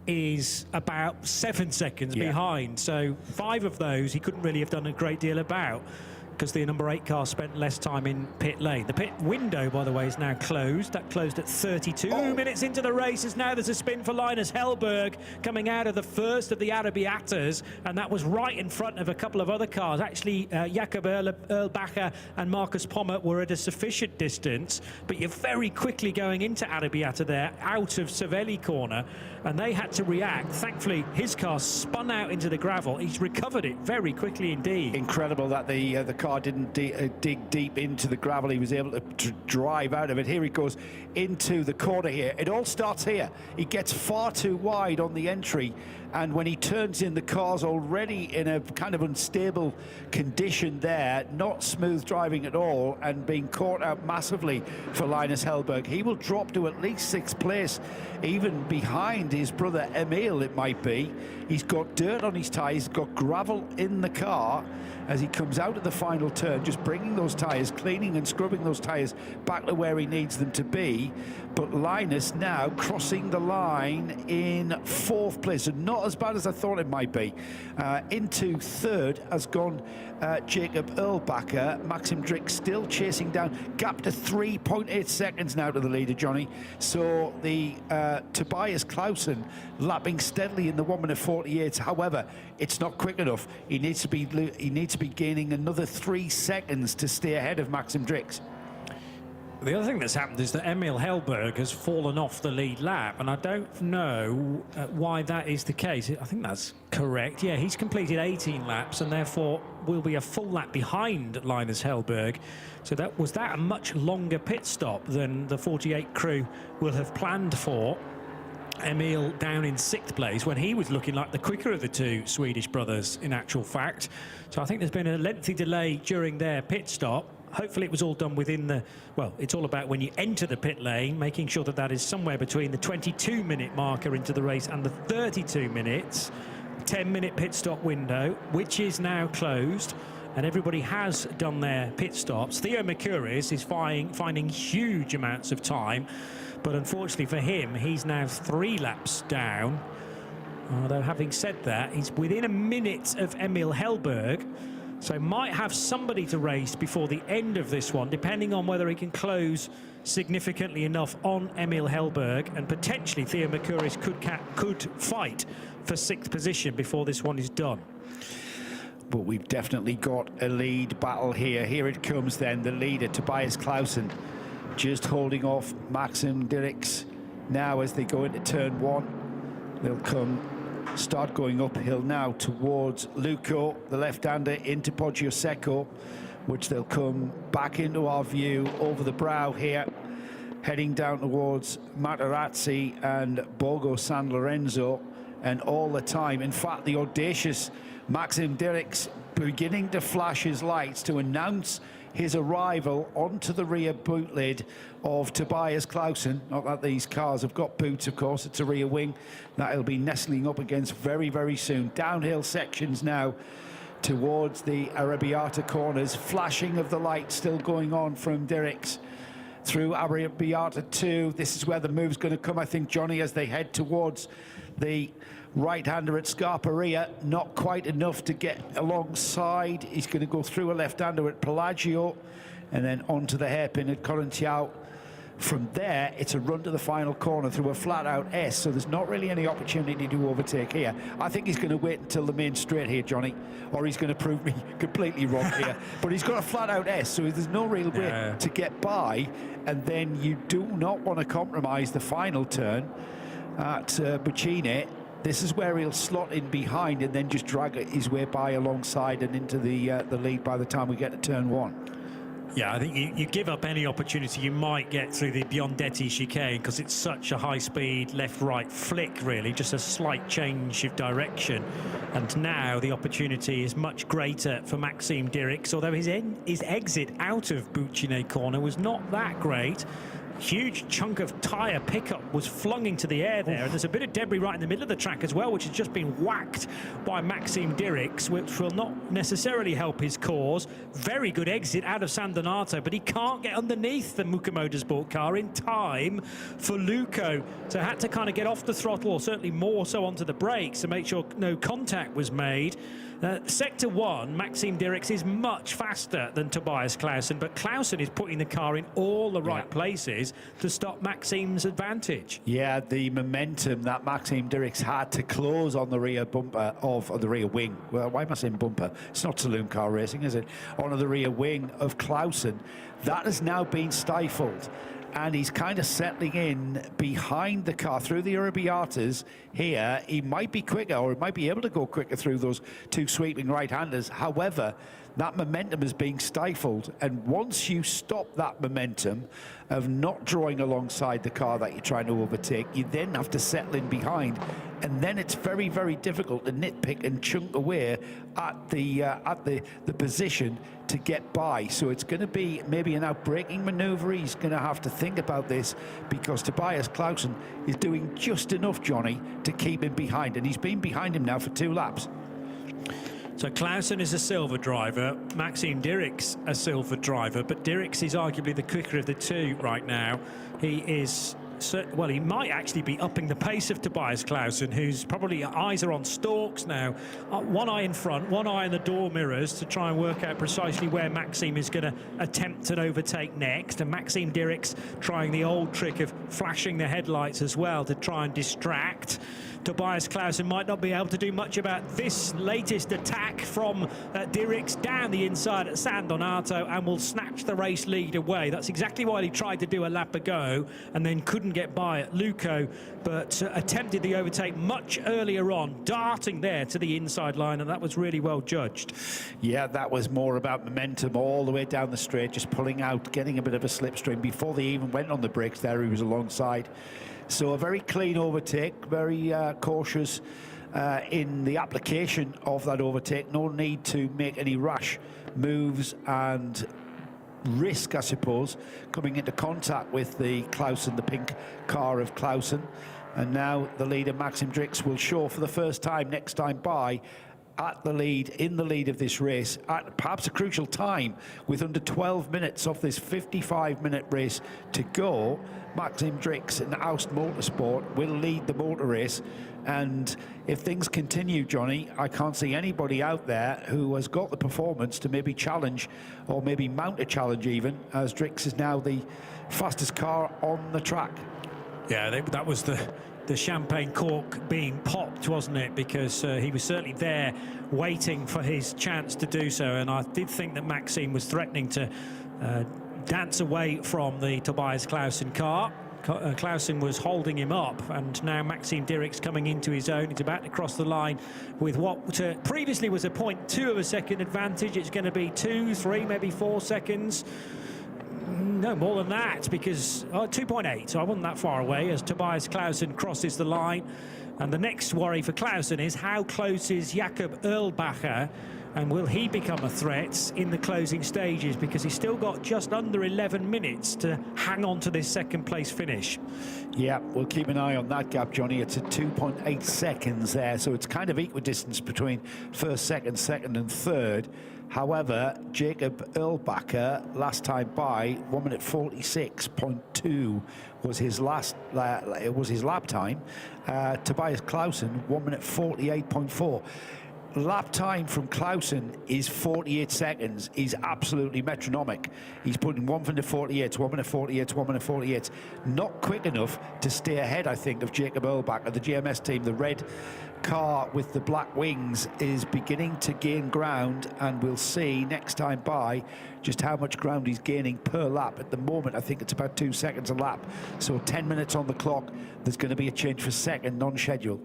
is about 7 seconds behind. So 5 of those he couldn't really have done a great deal about, because the number 8 car spent less time in pit lane. The pit window, by the way, is now closed. That closed at 32 minutes into the races. Now there's a spin for Linus Hellberg coming out of the first of the Arabiatas, and that was right in front of a couple of other cars. Actually, Jakob Erlbacher and Marcus Pommer were at a sufficient distance, but you're very quickly going into Arabiata there, out of Cervelli corner, and they had to react. Thankfully, his car spun out into the gravel. He's recovered it very quickly indeed. Incredible that the car didn't dig deep into the gravel. He was able to drive out of it. Here he goes into the corner here. It all starts here. He gets far too wide on the entry, and when he turns in, the car's already in a kind of unstable condition there, not smooth driving at all, and being caught out massively for Linus Hellberg. He will drop to at least 6th place, even behind his brother Emil, it might be. He's got dirt on his tyres, he's got gravel in the car as he comes out of the final turn, just bringing those tyres, cleaning and scrubbing those tyres back to where he needs them to be. But Linus now crossing the line in 4th place, and not as bad as I thought it might be. Into 3rd has gone Jacob Erlbacher. Maxim Drix still chasing down, gap to 3.8 seconds now to the leader, Johnny. So the Tobias Clausen lapping steadily in the 1:48. However, it's not quick enough. He needs to be gaining another 3 seconds to stay ahead of Maxim Drix. The other thing that's happened is that Emil Hellberg has fallen off the lead lap, and I don't know why that is the case. I think that's correct. Yeah, he's completed 18 laps and therefore will be a full lap behind Linus Hellberg. So that was a much longer pit stop than the 48 crew will have planned for. Emil down in 6th place when he was looking like the quicker of the two Swedish brothers, in actual fact. So I think there's been a lengthy delay during their pit stop. Hopefully it was all done within the, well, it's all about when you enter the pit lane, making sure that that is somewhere between the 22-minute marker into the race and the 32 minutes, 10-minute pit stop window, which is now closed. and everybody has done their pit stops. Theo Mercouris is finding huge amounts of time, but unfortunately for him, he's now 3 laps down. Although having said that, he's within a minute of Emil Hellberg, so might have somebody to race before the end of this one, depending on whether he can close significantly enough on Emil Hellberg, and potentially Theo Mercouris could fight for 6th position before this one is done. But we've definitely got a lead battle here. Here it comes then, the leader, Tobias Clausen, just holding off Maxim Dirks. Now as they go into turn 1, they'll start going uphill now towards Luco, the left-hander, into Poggio Secco, which they'll come back into our view over the brow here, heading down towards Materazzi and Borgo San Lorenzo. And all the time, in fact, the audacious Maxim Dirks beginning to flash his lights to announce his arrival onto the rear boot lid of Tobias Clausen. Not that these cars have got boots, of course, it's a rear wing that he'll be nestling up against very, very soon. Downhill sections now towards the Arrabbiata corners. Flashing of the lights still going on from Dirks through Arrabbiata 2. This is where the move's going to come, I think, Johnny, as they head towards the right-hander at Scarperia. Not quite enough to get alongside. He's going to go through a left-hander at Pelagio and then onto the hairpin at Corintiao. From there, it's a run to the final corner through a flat-out S, so there's not really any opportunity to overtake here. I think he's going to wait until the main straight here, Johnny, or he's going to prove me completely wrong here. But he's got a flat-out S, so there's no real way to get by, and then you do not want to compromise the final turn at Buccine. This is where he'll slot in behind and then just drag his way by alongside and into the lead by the time we get to turn 1. Yeah, I think you give up any opportunity you might get through the Biondetti chicane, because it's such a high-speed left-right flick, really, just a slight change of direction. And now the opportunity is much greater for Maxime Dirks, although his exit out of Buccine corner was not that great. Huge chunk of tyre pickup was flung into the air there, and there's a bit of debris right in the middle of the track as well, which has just been whacked by Maxime Dirks, which will not necessarily help his cause. Very good exit out of San Donato, but he can't get underneath the Muka Motorsport car in time for Luco, so had to kind of get off the throttle, or certainly more so onto the brakes, to make sure no contact was made. Sector 1, Maxime Dirks is much faster than Tobias Clausen, but Clausen is putting the car in all the right places to stop Maxime's advantage. Yeah, the momentum that Maxime Dirks had to close on the rear bumper of the rear wing. Well, why am I saying bumper? It's not saloon car racing, is it? On the rear wing of Clausen, that has now been stifled. And he's kind of settling in behind the car through the Arrabbiatas here. He might be quicker, or he might be able to go quicker through those 2 sweeping right-handers. However, that momentum is being stifled, and once you stop that momentum of not drawing alongside the car that you're trying to overtake, you then have to settle in behind, and then it's very, very difficult to nitpick and chunk away at the position to get by. So it's going to be maybe an outbraking maneuver. He's going to have to think about this, because Tobias Clausen is doing just enough, Johnny, to keep him behind, and he's been behind him now for 2 laps. So Clausen is a silver driver, Maxime Dirks a silver driver, but Dirks is arguably the quicker of the two right now. He is, well, he might actually be upping the pace of Tobias Clausen, whose probably eyes are on stalks now. One eye in front, one eye on the door mirrors to try and work out precisely where Maxime is going to attempt an overtake next. And Maxime Dirks trying the old trick of flashing the headlights as well to try and distract. Tobias Clausen might not be able to do much about this latest attack from Dirks down the inside at San Donato, and will snatch the race lead away. That's exactly what he tried to do a lap ago, and then couldn't get by at Luco, but attempted the overtake much earlier on, darting there to the inside line, and that was really well judged. Yeah, that was more about momentum all the way down the straight, just pulling out, getting a bit of a slipstream. Before they even went on the brakes there, he was alongside. So a very clean overtake, very cautious in the application of that overtake. No need to make any rash moves and risk, I suppose, coming into contact with the Clausen, the pink car of Clausen. And now the leader, Maxime Dirks, will show for the first time next time by at the lead, in the lead of this race, at perhaps a crucial time, with under 12 minutes of this 55-minute race to go. Maxim Drix in Aust Motorsport will lead the motor race, and if things continue, Johnny, I can't see anybody out there who has got the performance to maybe challenge, or maybe mount a challenge even, as Drix is now the fastest car on the track. Yeah, that was the champagne cork being popped, wasn't it? Because he was certainly there waiting for his chance to do so, and I did think that Maxime was threatening to dance away from the Tobias Clausen car. Clausen was holding him up, and now Maxime Dirks coming into his own. He's about to cross the line with what previously was a 0.2 of a second advantage. It's going to be 2, 3, maybe 4 seconds. No more than that, because 2.8, so I wasn't that far away as Tobias Clausen crosses the line. And the next worry for Clausen is how close is Jakob Erlbacher, and will he become a threat in the closing stages, because he's still got just under 11 minutes to hang on to this second place finish. Yeah, we'll keep an eye on that gap, Johnny. It's at 2.8 seconds there, so it's kind of equidistance between first, second and third. However, Jakob Erlbacher last time by 1 minute 46.2 was his lap time. Tobias Clausen 1 minute 48.4. Lap time from Clausen is 48 seconds. He's absolutely metronomic. He's putting 1 minute 48, 1 minute 48, 1 minute 48. Not quick enough to stay ahead, I think, of Jakob Erlbacher. The GMS team, the red car with the black wings, is beginning to gain ground, and we'll see next time by just how much ground he's gaining per lap. At the moment, I think it's about 2 seconds a lap. So 10 minutes on the clock. There's going to be a change for second, non-schedule.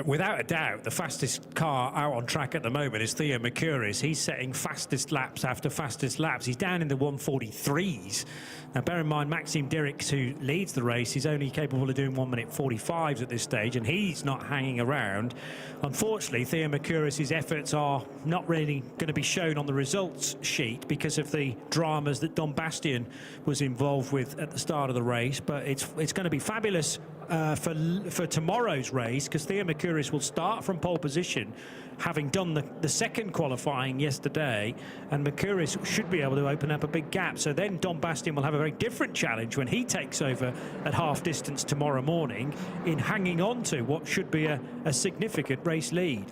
Without a doubt, the fastest car out on track at the moment is Theo Mercouris. He's setting fastest laps after fastest laps. He's down in the 1:43s. Now, bear in mind, Maxime Dirks, who leads the race, is only capable of doing 1 minute 45s at this stage, and he's not hanging around. Unfortunately, Theo Mercouris' efforts are not really going to be shown on the results sheet because of the dramas that Don Bastian was involved with at the start of the race. But it's going to be fabulous for tomorrow's race, because Theo Mercouris will start from pole position, having done the second qualifying yesterday, and Mercouris should be able to open up a big gap. So then Don Bastian will have a very different challenge when he takes over at half distance tomorrow morning in hanging on to what should be a significant race lead.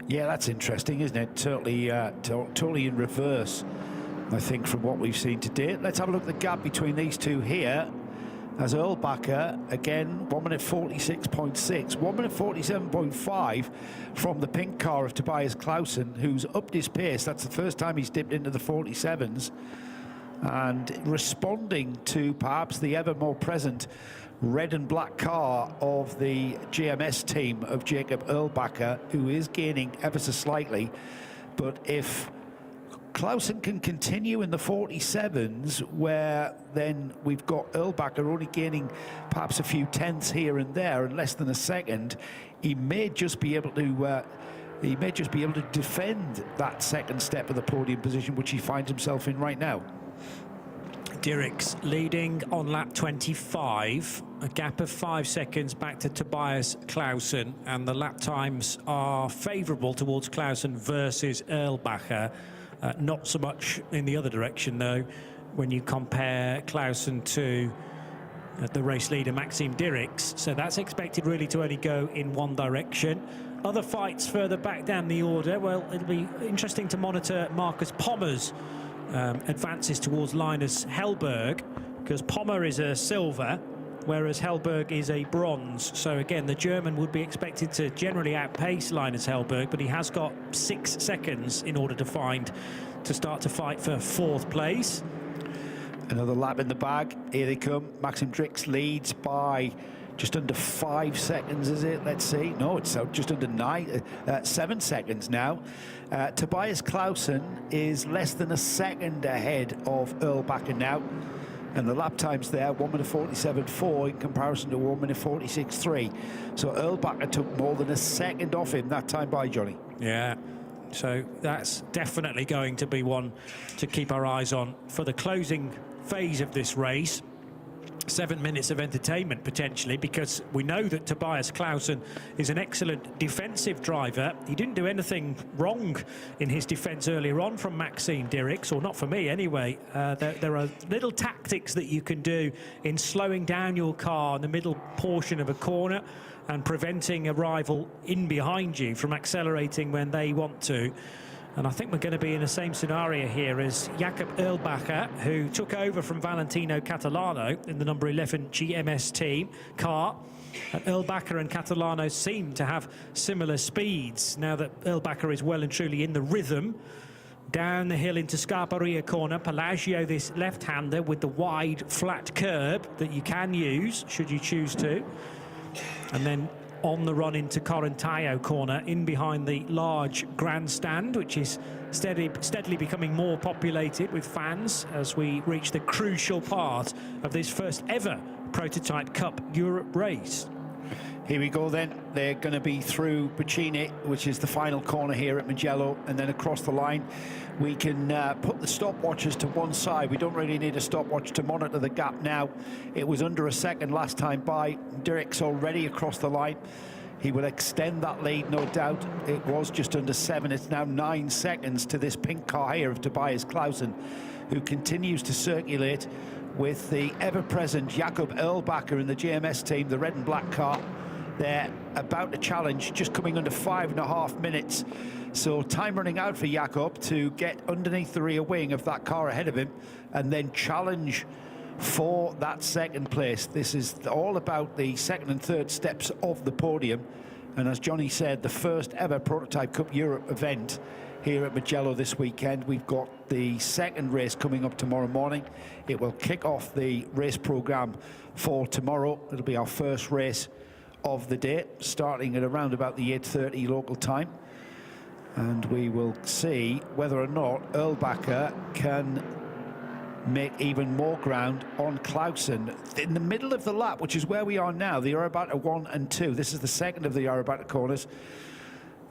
Yeah, that's interesting, isn't it? Totally in reverse, I think, from what we've seen to date. Let's have a look at the gap between these two here. As Erlbacher, again, 1 minute 46.6, 1 minute 47.5 from the pink car of Tobias Clausen, who's upped his pace. That's the first time he's dipped into the 47s. And responding to perhaps the ever more present red and black car of the GMS team of Jakob Erlbacher, who is gaining ever so slightly. But if Clausen can continue in the 47s, where then we've got Erlbacher only gaining perhaps a few tenths here and there, and less than a second, he may just be able to defend that second step of the podium position, which he finds himself in right now. Dirks leading on lap 25, a gap of 5 seconds back to Tobias Clausen, and the lap times are favourable towards Clausen versus Erlbacher. Not so much in the other direction, though, when you compare Clausen to the race leader Maxime Dirks. So that's expected really to only go in one direction. Other fights further back down the order, well, it'll be interesting to monitor Marcus Pommer's advances towards Linus Hellberg, because Pommer is a silver, whereas Hellberg is a bronze. So again, the German would be expected to generally outpace Linus Hellberg, but he has got 6 seconds in order to start to fight for 4th place. Another lap in the bag. Here they come. Maxim Drix leads by just under 5 seconds, is it? Let's see. No, it's just under 7 seconds now. Tobias Clausen is less than a second ahead of Erlbacher now. And the lap times there, 1 minute 47.4 in comparison to 1 minute 46.3. So Erlbacher took more than a second off him that time by, Johnny. Yeah, so that's definitely going to be one to keep our eyes on for the closing phase of this race. 7 minutes of entertainment potentially, because we know that Tobias Clausen is an excellent defensive driver. He didn't do anything wrong in his defence earlier on from Maxime Dirks, or not for me anyway. There are little tactics that you can do in slowing down your car in the middle portion of a corner and preventing a rival in behind you from accelerating when they want to. And I think we're going to be in the same scenario here as Jakob Erlbacher, who took over from Valentino Catalano in the number 11 GMS team car. And Erlbacher and Catalano seem to have similar speeds now that Erlbacher is well and truly in the rhythm. Down the hill into Scarparia corner, Pelagio, this left-hander with the wide, flat curb that you can use, should you choose to. And then on the run into Correntaio corner, in behind the large grandstand, which is steadily becoming more populated with fans as we reach the crucial part of this first ever Prototype Cup Europe race. Here we go then. They're going to be through Bacini, which is the final corner here at Mugello, and then across the line. We can put the stopwatches to one side. We don't really need a stopwatch to monitor the gap now. It was under a second last time by. Dirks already across the line. He will extend that lead, no doubt. It was just under 7. It's now 9 seconds to this pink car here of Tobias Clausen, who continues to circulate with the ever-present Jakob Erlbacher in the GMS team, the red and black car. They're about to challenge, just coming under 5.5 minutes. So time running out for Jakob to get underneath the rear wing of that car ahead of him and then challenge for that second place. This is all about the second and third steps of the podium. And as Johnny said, the first ever Prototype Cup Europe event here at Mugello this weekend. We've got the second race coming up tomorrow morning. It will kick off the race program for tomorrow. It'll be our first race of the day, starting at around about the 8:30 local time, and we will see whether or not Erlbacher can make even more ground on Clausen in the middle of the lap, which is where we are now, the Arabata 1 and 2. This is the second of the Arabata corners,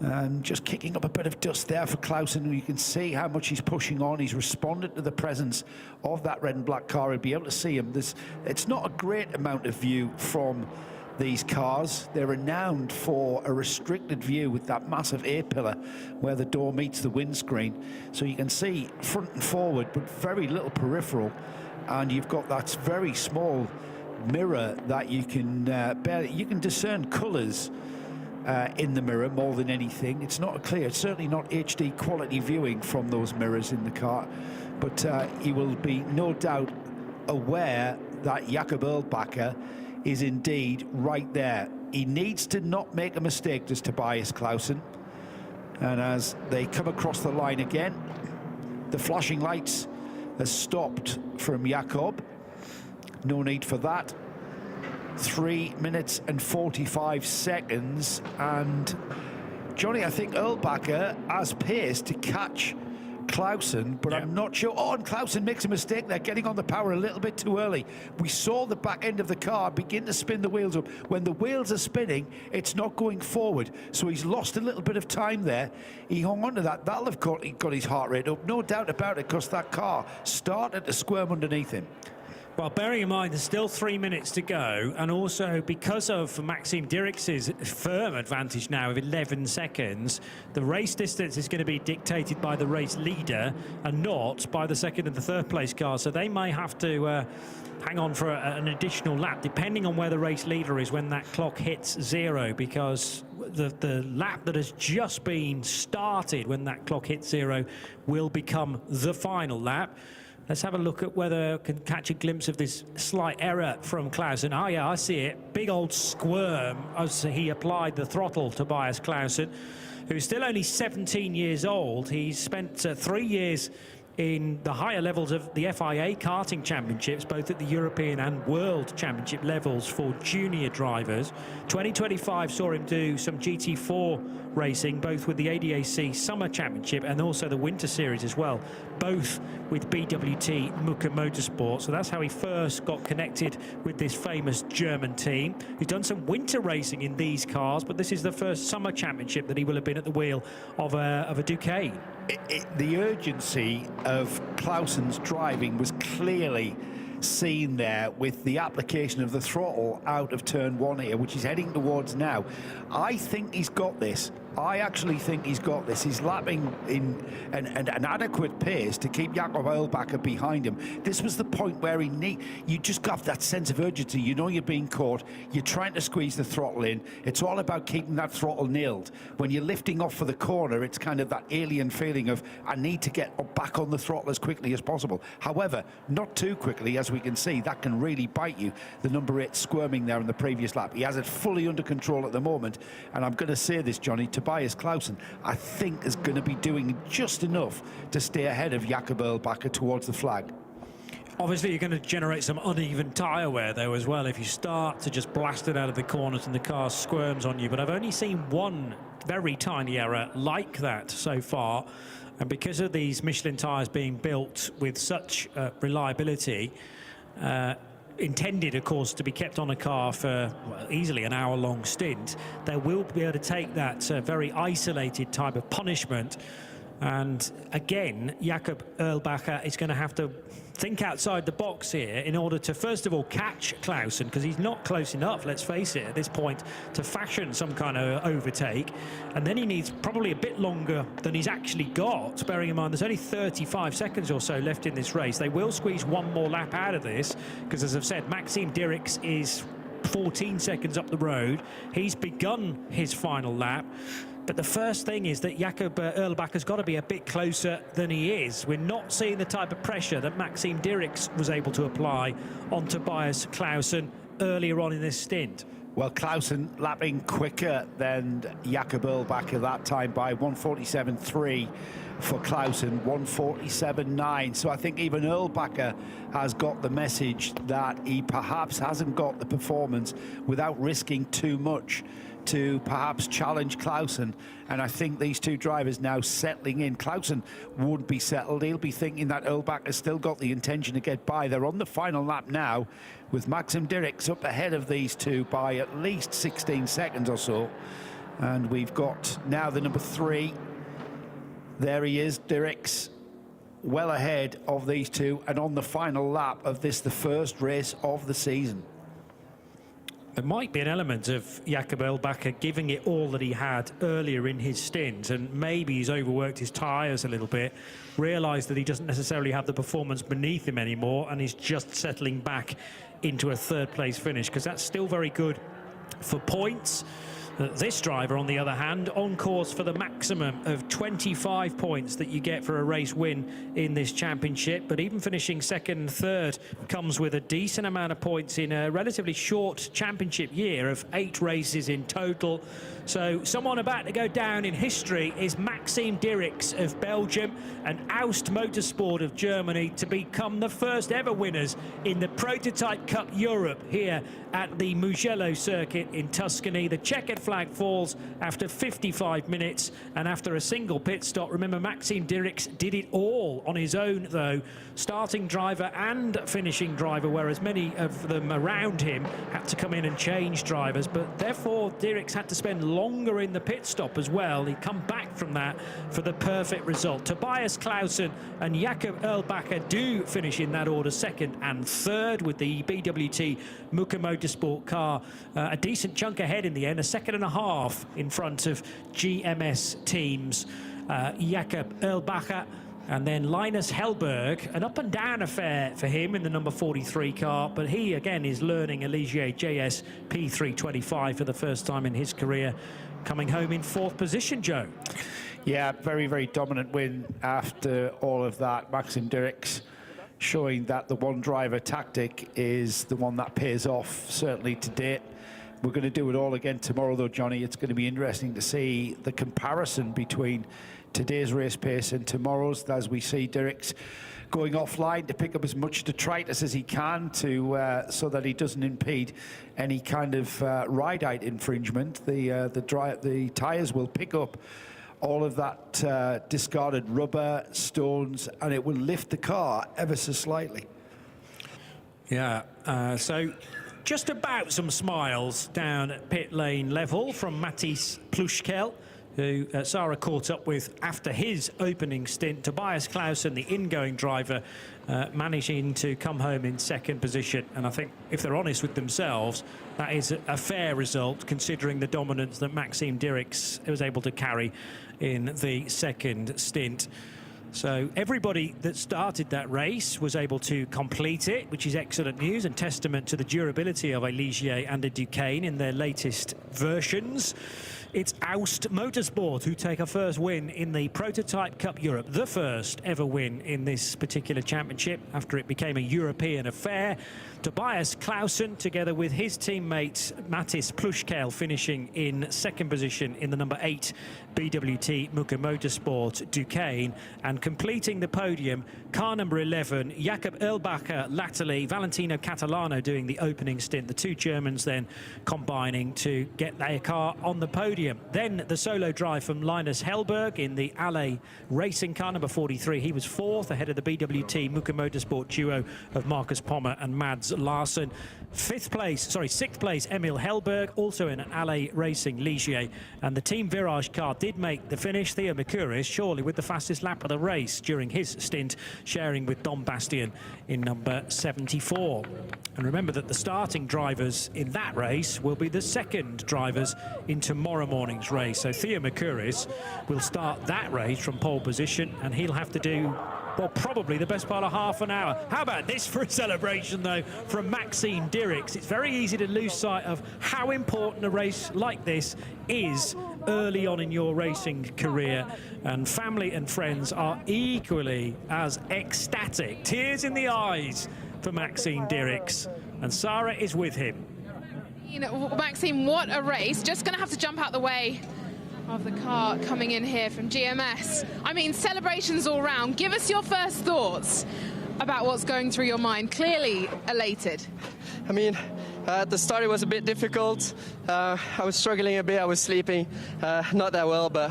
and just kicking up a bit of dust there for Clausen. You can see how much he's pushing on. He's responded to the presence of that red and black car. He'll be able to see him. It's not a great amount of view from these cars. They're renowned for a restricted view with that massive A-pillar where the door meets the windscreen. So you can see front and forward, but very little peripheral. And you've got that very small mirror that you can you can discern colours in the mirror more than anything. It's not clear, it's certainly not HD quality viewing from those mirrors in the car. But he will be no doubt aware that Jakob Erlbacher is indeed right there. He needs to not make a mistake, does Tobias Clausen. And as they come across the line again, the flashing lights has stopped from Jakob. No need for that. 3 minutes and 45 seconds. And Johnny, I think Erlbacher has pace to catch Clausen, but I'm not sure. Oh, and Clausen makes a mistake there, getting on the power a little bit too early. We saw the back end of the car begin to spin the wheels up. When the wheels are spinning, it's not going forward. So he's lost a little bit of time there. He hung on to that. That'll have got his heart rate up, no doubt about it, because that car started to squirm underneath him. Well, bearing in mind there's still 3 minutes to go, and also because of Maxime Dirks' firm advantage now of 11 seconds, the race distance is going to be dictated by the race leader and not by the second and the third place car. So they may have to hang on for an additional lap, depending on where the race leader is when that clock hits 0, because the lap that has just been started when that clock hits 0 will become the final lap. Let's have a look at whether I can catch a glimpse of this slight error from Clausen. Oh, yeah, I see it. Big old squirm as he applied the throttle, Tobias Clausen, who's still only 17 years old. He's spent 3 years in the higher levels of the FIA karting championships, both at the European and World Championship levels for junior drivers. 2025 saw him do some GT4 racing, both with the ADAC Summer Championship and also the Winter Series as well, both with BWT Muka Motorsport. So that's how he first got connected with this famous German team. He's done some winter racing in these cars, but this is the first Summer Championship that he will have been at the wheel of a Ducati. The urgency of Clausen's driving was clearly seen there with the application of the throttle out of turn 1 here, which he's heading towards now. I think he's got this. I actually think he's got this. He's lapping in an adequate pace to keep Jakob Erlbacher behind him. This was the point where you just got that sense of urgency. You know you're being caught. You're trying to squeeze the throttle in. It's all about keeping that throttle nailed. When you're lifting off for the corner, it's kind of that alien feeling of, I need to get back on the throttle as quickly as possible. However, not too quickly, as we can see. That can really bite you. The number 8 squirming there in the previous lap. He has it fully under control at the moment. And I'm going to say this, Johnny, Tobias Clausen, I think, is going to be doing just enough to stay ahead of Jakob Erlbacher towards the flag. Obviously, you're going to generate some uneven tyre wear, though, as well, if you start to just blast it out of the corners and the car squirms on you. But I've only seen one very tiny error like that so far. And because of these Michelin tyres being built with such reliability, intended, of course, to be kept on a car for easily an hour-long stint, they will be able to take that very isolated type of punishment. And again, Jakob Erlbacher is going to have to think outside the box here in order to, first of all, catch Clausen, because he's not close enough, let's face it, at this point, to fashion some kind of overtake. And then he needs probably a bit longer than he's actually got, bearing in mind there's only 35 seconds or so left in this race. They will squeeze one more lap out of this, because, as I've said, Maxime Dirks is 14 seconds up the road. He's begun his final lap. But the first thing is that Jakob Erlbacher's got to be a bit closer than he is. We're not seeing the type of pressure that Maxime Dirks was able to apply on Tobias Clausen earlier on in this stint. Well, Clausen lapping quicker than Jakob Erlbacher that time by 1:47.3 for Clausen, 1:47.9. So I think even Erlbacher has got the message that he perhaps hasn't got the performance without risking too much to perhaps challenge Clausen. And I think these two drivers now settling in. Clausen won't be settled. He'll be thinking that Erlbacher's still got the intention to get by. They're on the final lap now, with Maxime Dirks up ahead of these two by at least 16 seconds or so. And we've got now the number 3. There he is, Dirks, well ahead of these two, and on the final lap of this, the first race of the season. There might be an element of Jakob Erlbacher giving it all that he had earlier in his stint, and maybe he's overworked his tyres a little bit, realised that he doesn't necessarily have the performance beneath him anymore, and he's just settling back into a third-place finish, because that's still very good for points. This driver, on the other hand, on course for the maximum of 25 points that you get for a race win in this championship. But even finishing second and third comes with a decent amount of points in a relatively short championship year of 8 races in total. So someone about to go down in history is Maxime Dirks of Belgium and Aust Motorsport of Germany to become the first ever winners in the Prototype Cup Europe here at the Mugello circuit in Tuscany. The checkered flag falls after 55 minutes and after a single pit stop. Remember, Maxime Dirks did it all on his own, though, starting driver and finishing driver, whereas many of them around him had to come in and change drivers. But therefore, Dirks had to spend longer in the pit stop as well. He'd come back from that for the perfect result. Tobias Clausen and Jakob Erlbacher do finish in that order, second and third, with the BWT Muka Motorsport car a decent chunk ahead in the end, a second and a half in front of GMS teams. Jakob Erlbacher and then Linus Hellberg, an up and down affair for him in the number 43 car, but he again is learning a Ligier JS P325 for the first time in his career, coming home in 4th position, Joe. Yeah, very, very dominant win after all of that. Maxime Dirks showing that the one driver tactic is the one that pays off, certainly to date. We're going to do it all again tomorrow, though, Johnny. It's going to be interesting to see the comparison between today's race pace and tomorrow's, as we see Dirks going offline to pick up as much detritus as he can to so that he doesn't impede any kind of ride height infringement. The tyres will pick up all of that discarded rubber, stones, and it will lift the car ever so slightly. Yeah, so just about some smiles down at pit lane level from Matthijs Pluschkel, who Sarah caught up with after his opening stint. Tobias Clausen, the ingoing driver, managing to come home in second position. And I think if they're honest with themselves, that is a fair result considering the dominance that Maxime Dirks was able to carry in the second stint. So everybody that started that race was able to complete it, which is excellent news and testament to the durability of a Ligier and a Duquesne in their latest versions. It's Aust Motorsport who take a first win in the Prototype Cup Europe, the first ever win in this particular championship after it became a European affair. Tobias Clausen, together with his teammate Mattis Plushkel, finishing in second position in the number 8 BWT Mugello Motorsport Duquesne, and completing the podium, car number 11, Jakob Erlbacher latterly, Valentino Catalano doing the opening stint, the two Germans then combining to get their car on the podium. Then the solo drive from Linus Hellberg in the Alley Racing car number 43. He was fourth ahead of the BWT Mugello Motorsport duo of Marcus Pommer and Mads Larsen. Sixth place, Emil Hellberg, also in an Alley Racing Ligier. And the Team Virage car did make the finish. Theo Mercouris, surely with the fastest lap of the race during his stint, sharing with Dom Bastien in number 74. And remember that the starting drivers in that race will be the second drivers in tomorrow morning's race. So Theo Mercouris will start that race from pole position, and he'll have to do, well, probably the best part of half an hour. How about this for a celebration, though, from Maxime Dirks? It's very easy to lose sight of how important a race like this is early on in your racing career, and family and friends are equally as ecstatic. Tears in the eyes for Maxime Dirks, and Sarah is with him. You know, Maxime, what a race. Just going to have to jump out the way of the car coming in here from GMS. I mean, celebrations all round. Give us your first thoughts about what's going through your mind. Clearly elated. I mean, at the start it was a bit difficult. I was struggling a bit. I was sleeping not that well, but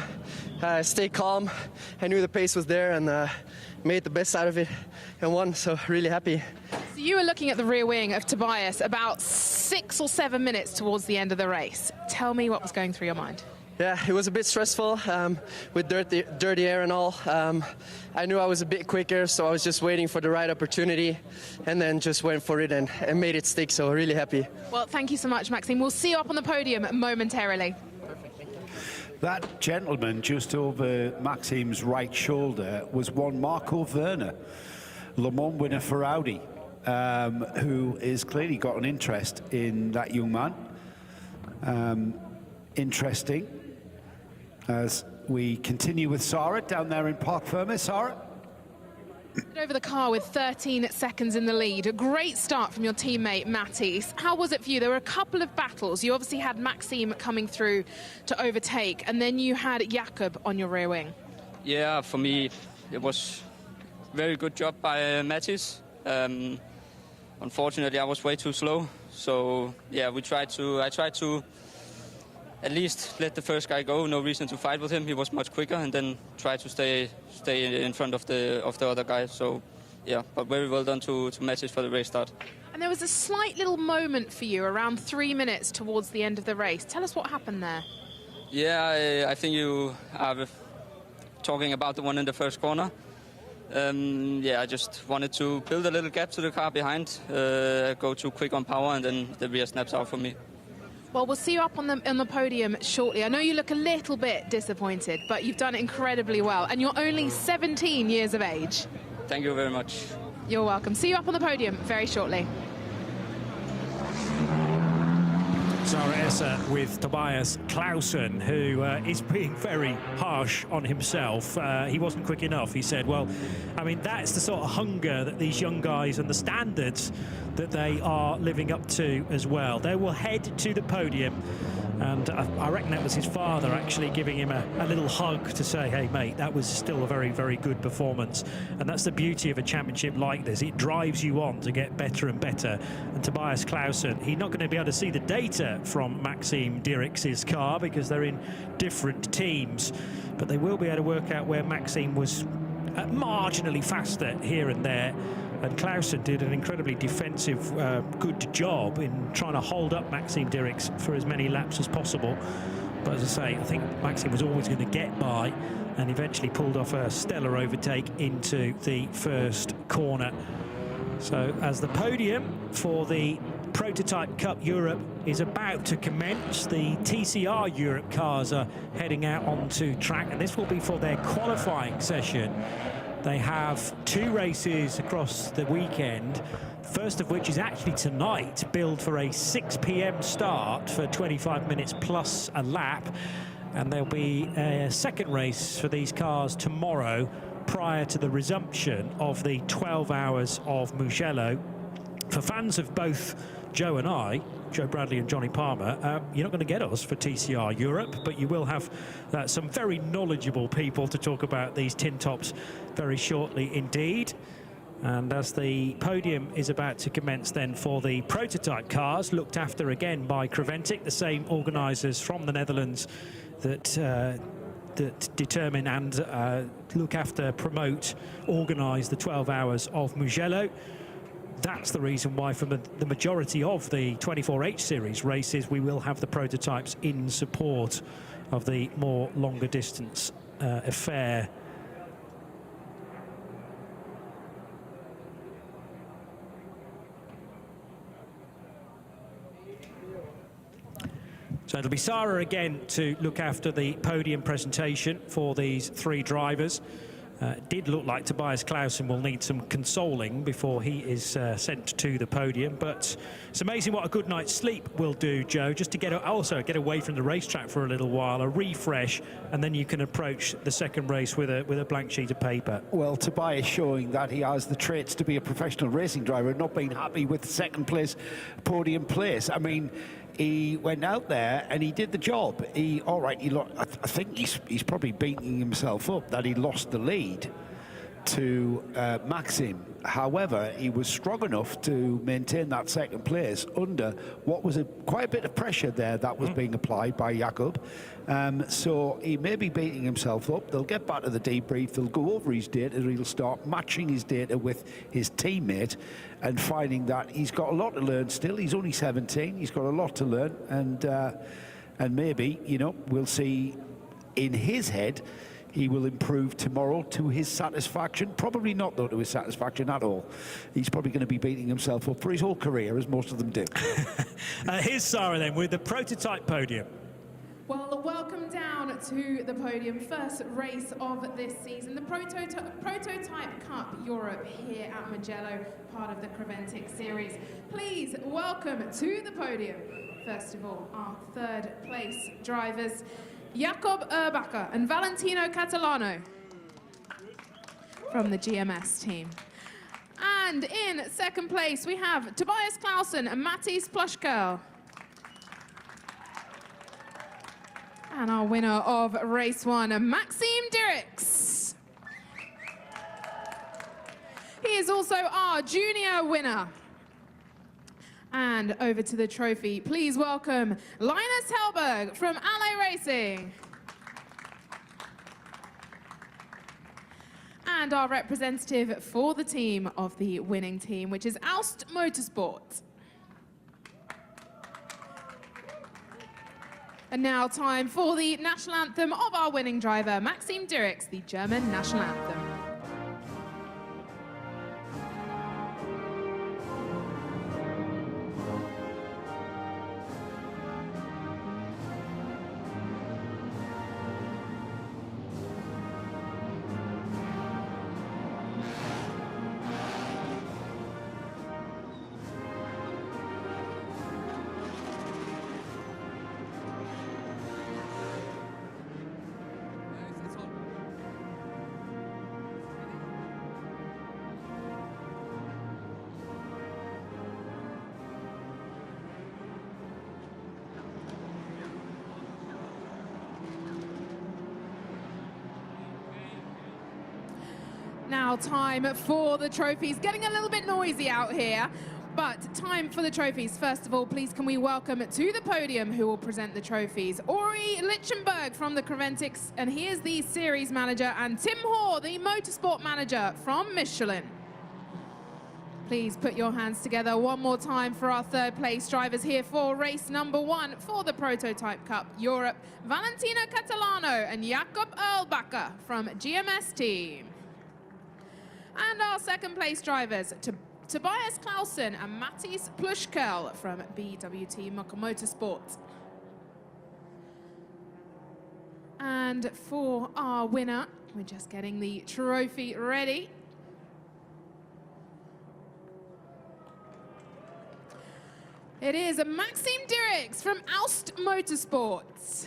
I stayed calm. I knew the pace was there and made the best out of it and won, so really happy. So you were looking at the rear wing of Tobias about 6 or 7 minutes towards the end of the race. Tell me what was going through your mind. Yeah, it was a bit stressful with dirty air and all. I knew I was a bit quicker, so I was just waiting for the right opportunity and then just went for it and made it stick, so really happy. Well, thank you so much, Maxime. We'll see you up on the podium momentarily. That gentleman just over Maxime's right shoulder was one Marco Werner, Le Mans winner for Audi, who has clearly got an interest in that young man. Interesting. As we continue with Sarah down there in Parc Fermé. Sarah? Over the car with 13 seconds in the lead. A great start from your teammate, Mattis. How was it for you? There were a couple of battles. You obviously had Maxime coming through to overtake, and then you had Jakob on your rear wing. Yeah, for me, it was very good job by Mattis. Unfortunately, I was way too slow. So, yeah, I tried to at least let the first guy go. No reason to fight with him. He was much quicker, and then try to stay in front of the other guy. So, yeah, but very well done to Mattis for the race start. And there was a slight little moment for you around 3 minutes towards the end of the race. Tell us what happened there. Yeah, I think you are talking about the one in the first corner. Yeah, I just wanted to build a little gap to the car behind, go too quick on power, and then the rear snaps out for me. Well, we'll see you up on the podium shortly. I know you look a little bit disappointed, but you've done incredibly well, and you're only 17 years of age. Thank you very much. You're welcome. See you up on the podium very shortly. Sarah Esser with Tobias Clausen, who is being very harsh on himself. He wasn't quick enough, he said. Well, I mean, that's the sort of hunger that these young guys and the standards that they are living up to as well. They will head to the podium, and I reckon that was his father actually giving him a little hug to say, hey, mate, that was still a very, very good performance. And that's the beauty of a championship like this. It drives you on to get better and better. And Tobias Clausen, he's not going to be able to see the data from Maxime Dirks' car because they're in different teams, but they will be able to work out where Maxime was marginally faster here and there. And Clausen did an incredibly defensive, good job in trying to hold up Maxime Dirks for as many laps as possible. But as I say, I think Maxim was always going to get by and eventually pulled off a stellar overtake into the first corner. So as the podium for the Prototype Cup Europe is about to commence, the TCR Europe cars are heading out onto track, and this will be for their qualifying session. They have 2 races across the weekend, first of which is actually tonight, billed for a 6 p.m. start for 25 minutes plus a lap. And there'll be a second race for these cars tomorrow prior to the resumption of the 12 hours of Mugello. For fans of both Joe and I, Joe Bradley and Johnny Palmer, you're not going to get us for TCR Europe, but you will have some very knowledgeable people to talk about these tin tops very shortly indeed. And as the podium is about to commence then for the prototype cars, looked after again by Creventic, the same organisers from the Netherlands that determine and look after, promote, organise the 12 hours of Mugello. That's the reason why for the majority of the 24H series races, we will have the prototypes in support of the more longer distance affair. So it'll be Sarah again to look after the podium presentation for these 3 drivers. Did look like Tobias Clausen will need some consoling before he is sent to the podium, but it's amazing what a good night's sleep will do, Joe, just to get away from the racetrack for a little while, a refresh, and then you can approach the second race with a blank sheet of paper. Well, Tobias showing that he has the traits to be a professional racing driver, not being happy with second place, podium place. I mean, he went out there and he did the job. I think he's probably beating himself up that he lost the lead to Maxim. However, he was strong enough to maintain that second place under what was quite a bit of pressure there that was being applied by Jakob. So he may be beating himself up. They'll get back to the debrief. They'll go over his data. He'll start matching his data with his teammate and finding that he's got a lot to learn still. He's only 17. He's got a lot to learn. And maybe, you know, we'll see in his head he will improve tomorrow to his satisfaction. Probably not, though, to his satisfaction at all. He's probably going to be beating himself up for his whole career, as most of them do. Here's Sarah then with the prototype podium. Well, welcome down to the podium. First race of this season, the Prototype Cup Europe here at Mugello, part of the Creventic series. Please welcome to the podium, first of all, our 3rd place drivers, Jakob Urbacher and Valentino Catalano from the GMS team. And in 2nd place, we have Tobias Clausen and Mattis Plushkerl. And our winner of race 1, Maxim Dirks. He is also our junior winner. And over to the trophy, please welcome Linus Helberg from Alley Racing. And our representative for the team of the winning team, which is Aust Motorsport. And now time for the national anthem of our winning driver, Maxim Dirks, the German national anthem. Now time for the trophies. Getting a little bit noisy out here, but time for the trophies. First of all, please can we welcome to the podium who will present the trophies, Ori Lichtenberg from the Creventics, and he is the series manager, and Tim Hoare, the motorsport manager from Michelin. Please put your hands together one more time for our third place drivers here for race number 1 for the Prototype Cup Europe. Valentino Catalano and Jakob Erlbacher from GMS team. And our second place drivers, Tobias Clausen and Mattis Plushkel from BWT Motorsport. And for our winner, we're just getting the trophy ready. It is Maxime Dirix from Aust Motorsports.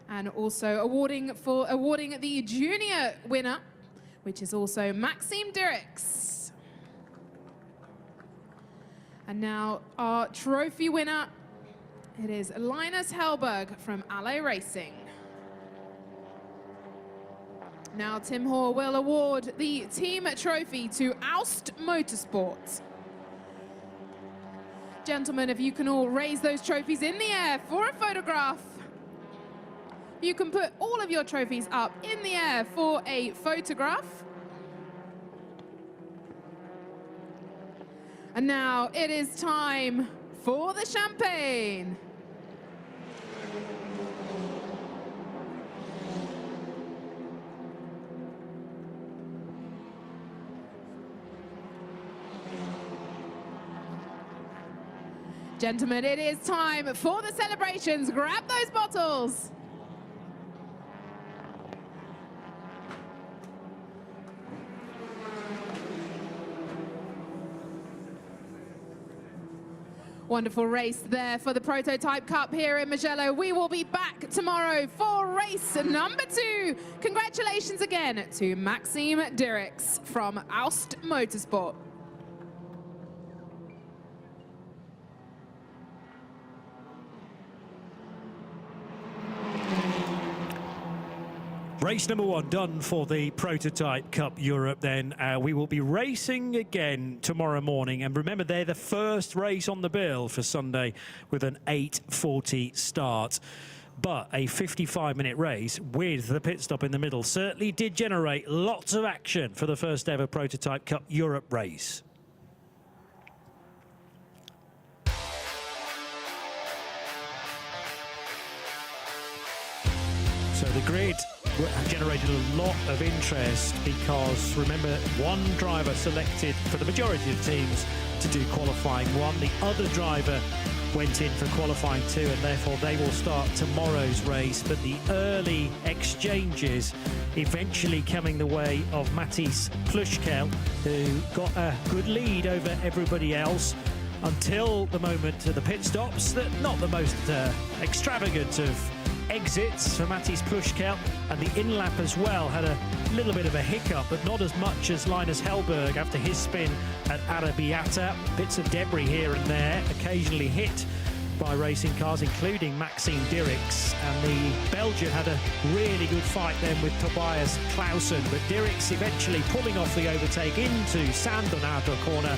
And also awarding the junior winner, which is also Maxime Dirix. And now our trophy winner, it is Linus Hellberg from Alley Racing. Now Tim Hoare will award the team trophy to Aust Motorsports. Gentlemen, if you can all raise those trophies in the air for a photograph. You can put all of your trophies up in the air for a photograph. And now it is time for the champagne. Gentlemen, it is time for the celebrations. Grab those bottles. Wonderful race there for the Prototype Cup here in Mugello. We will be back tomorrow for race number 2. Congratulations again to Maxime Dirix from Aust Motorsport. Race number 1 done for the Prototype Cup Europe then. We will be racing again tomorrow morning. And remember, they're the first race on the bill for Sunday with an 8:40 start. But a 55-minute race with the pit stop in the middle certainly did generate lots of action for the first ever Prototype Cup Europe race. So the grid generated a lot of interest because, remember, one driver selected for the majority of teams to do qualifying 1. The other driver went in for qualifying 2, and therefore they will start tomorrow's race. But the early exchanges eventually coming the way of Mattis Plushkel, who got a good lead over everybody else until the moment of the pit stops. Not the most extravagant of exits for Mattis Plushkel, and the in-lap as well had a little bit of a hiccup, but not as much as Linus Hellberg after his spin at Arrabbiata. Bits of debris here and there, occasionally hit by racing cars, including Maxime Dirix. And the Belgian had a really good fight then with Tobias Clausen, but Dirix eventually pulling off the overtake into Sand on outer corner,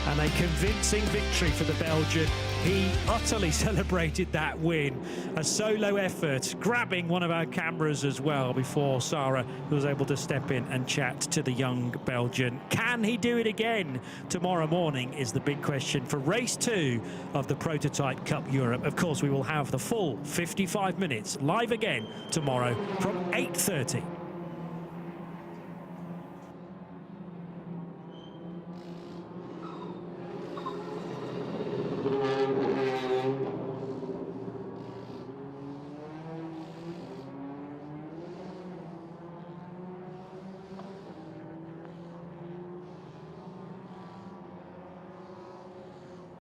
and a convincing victory for the Belgian. He utterly celebrated that win. A solo effort, grabbing one of our cameras as well before Sarah was able to step in and chat to the young Belgian. Can he do it again tomorrow morning is the big question for race 2 of the Prototype Cup Europe. Of course, we will have the full 55 minutes live again tomorrow from 8:30.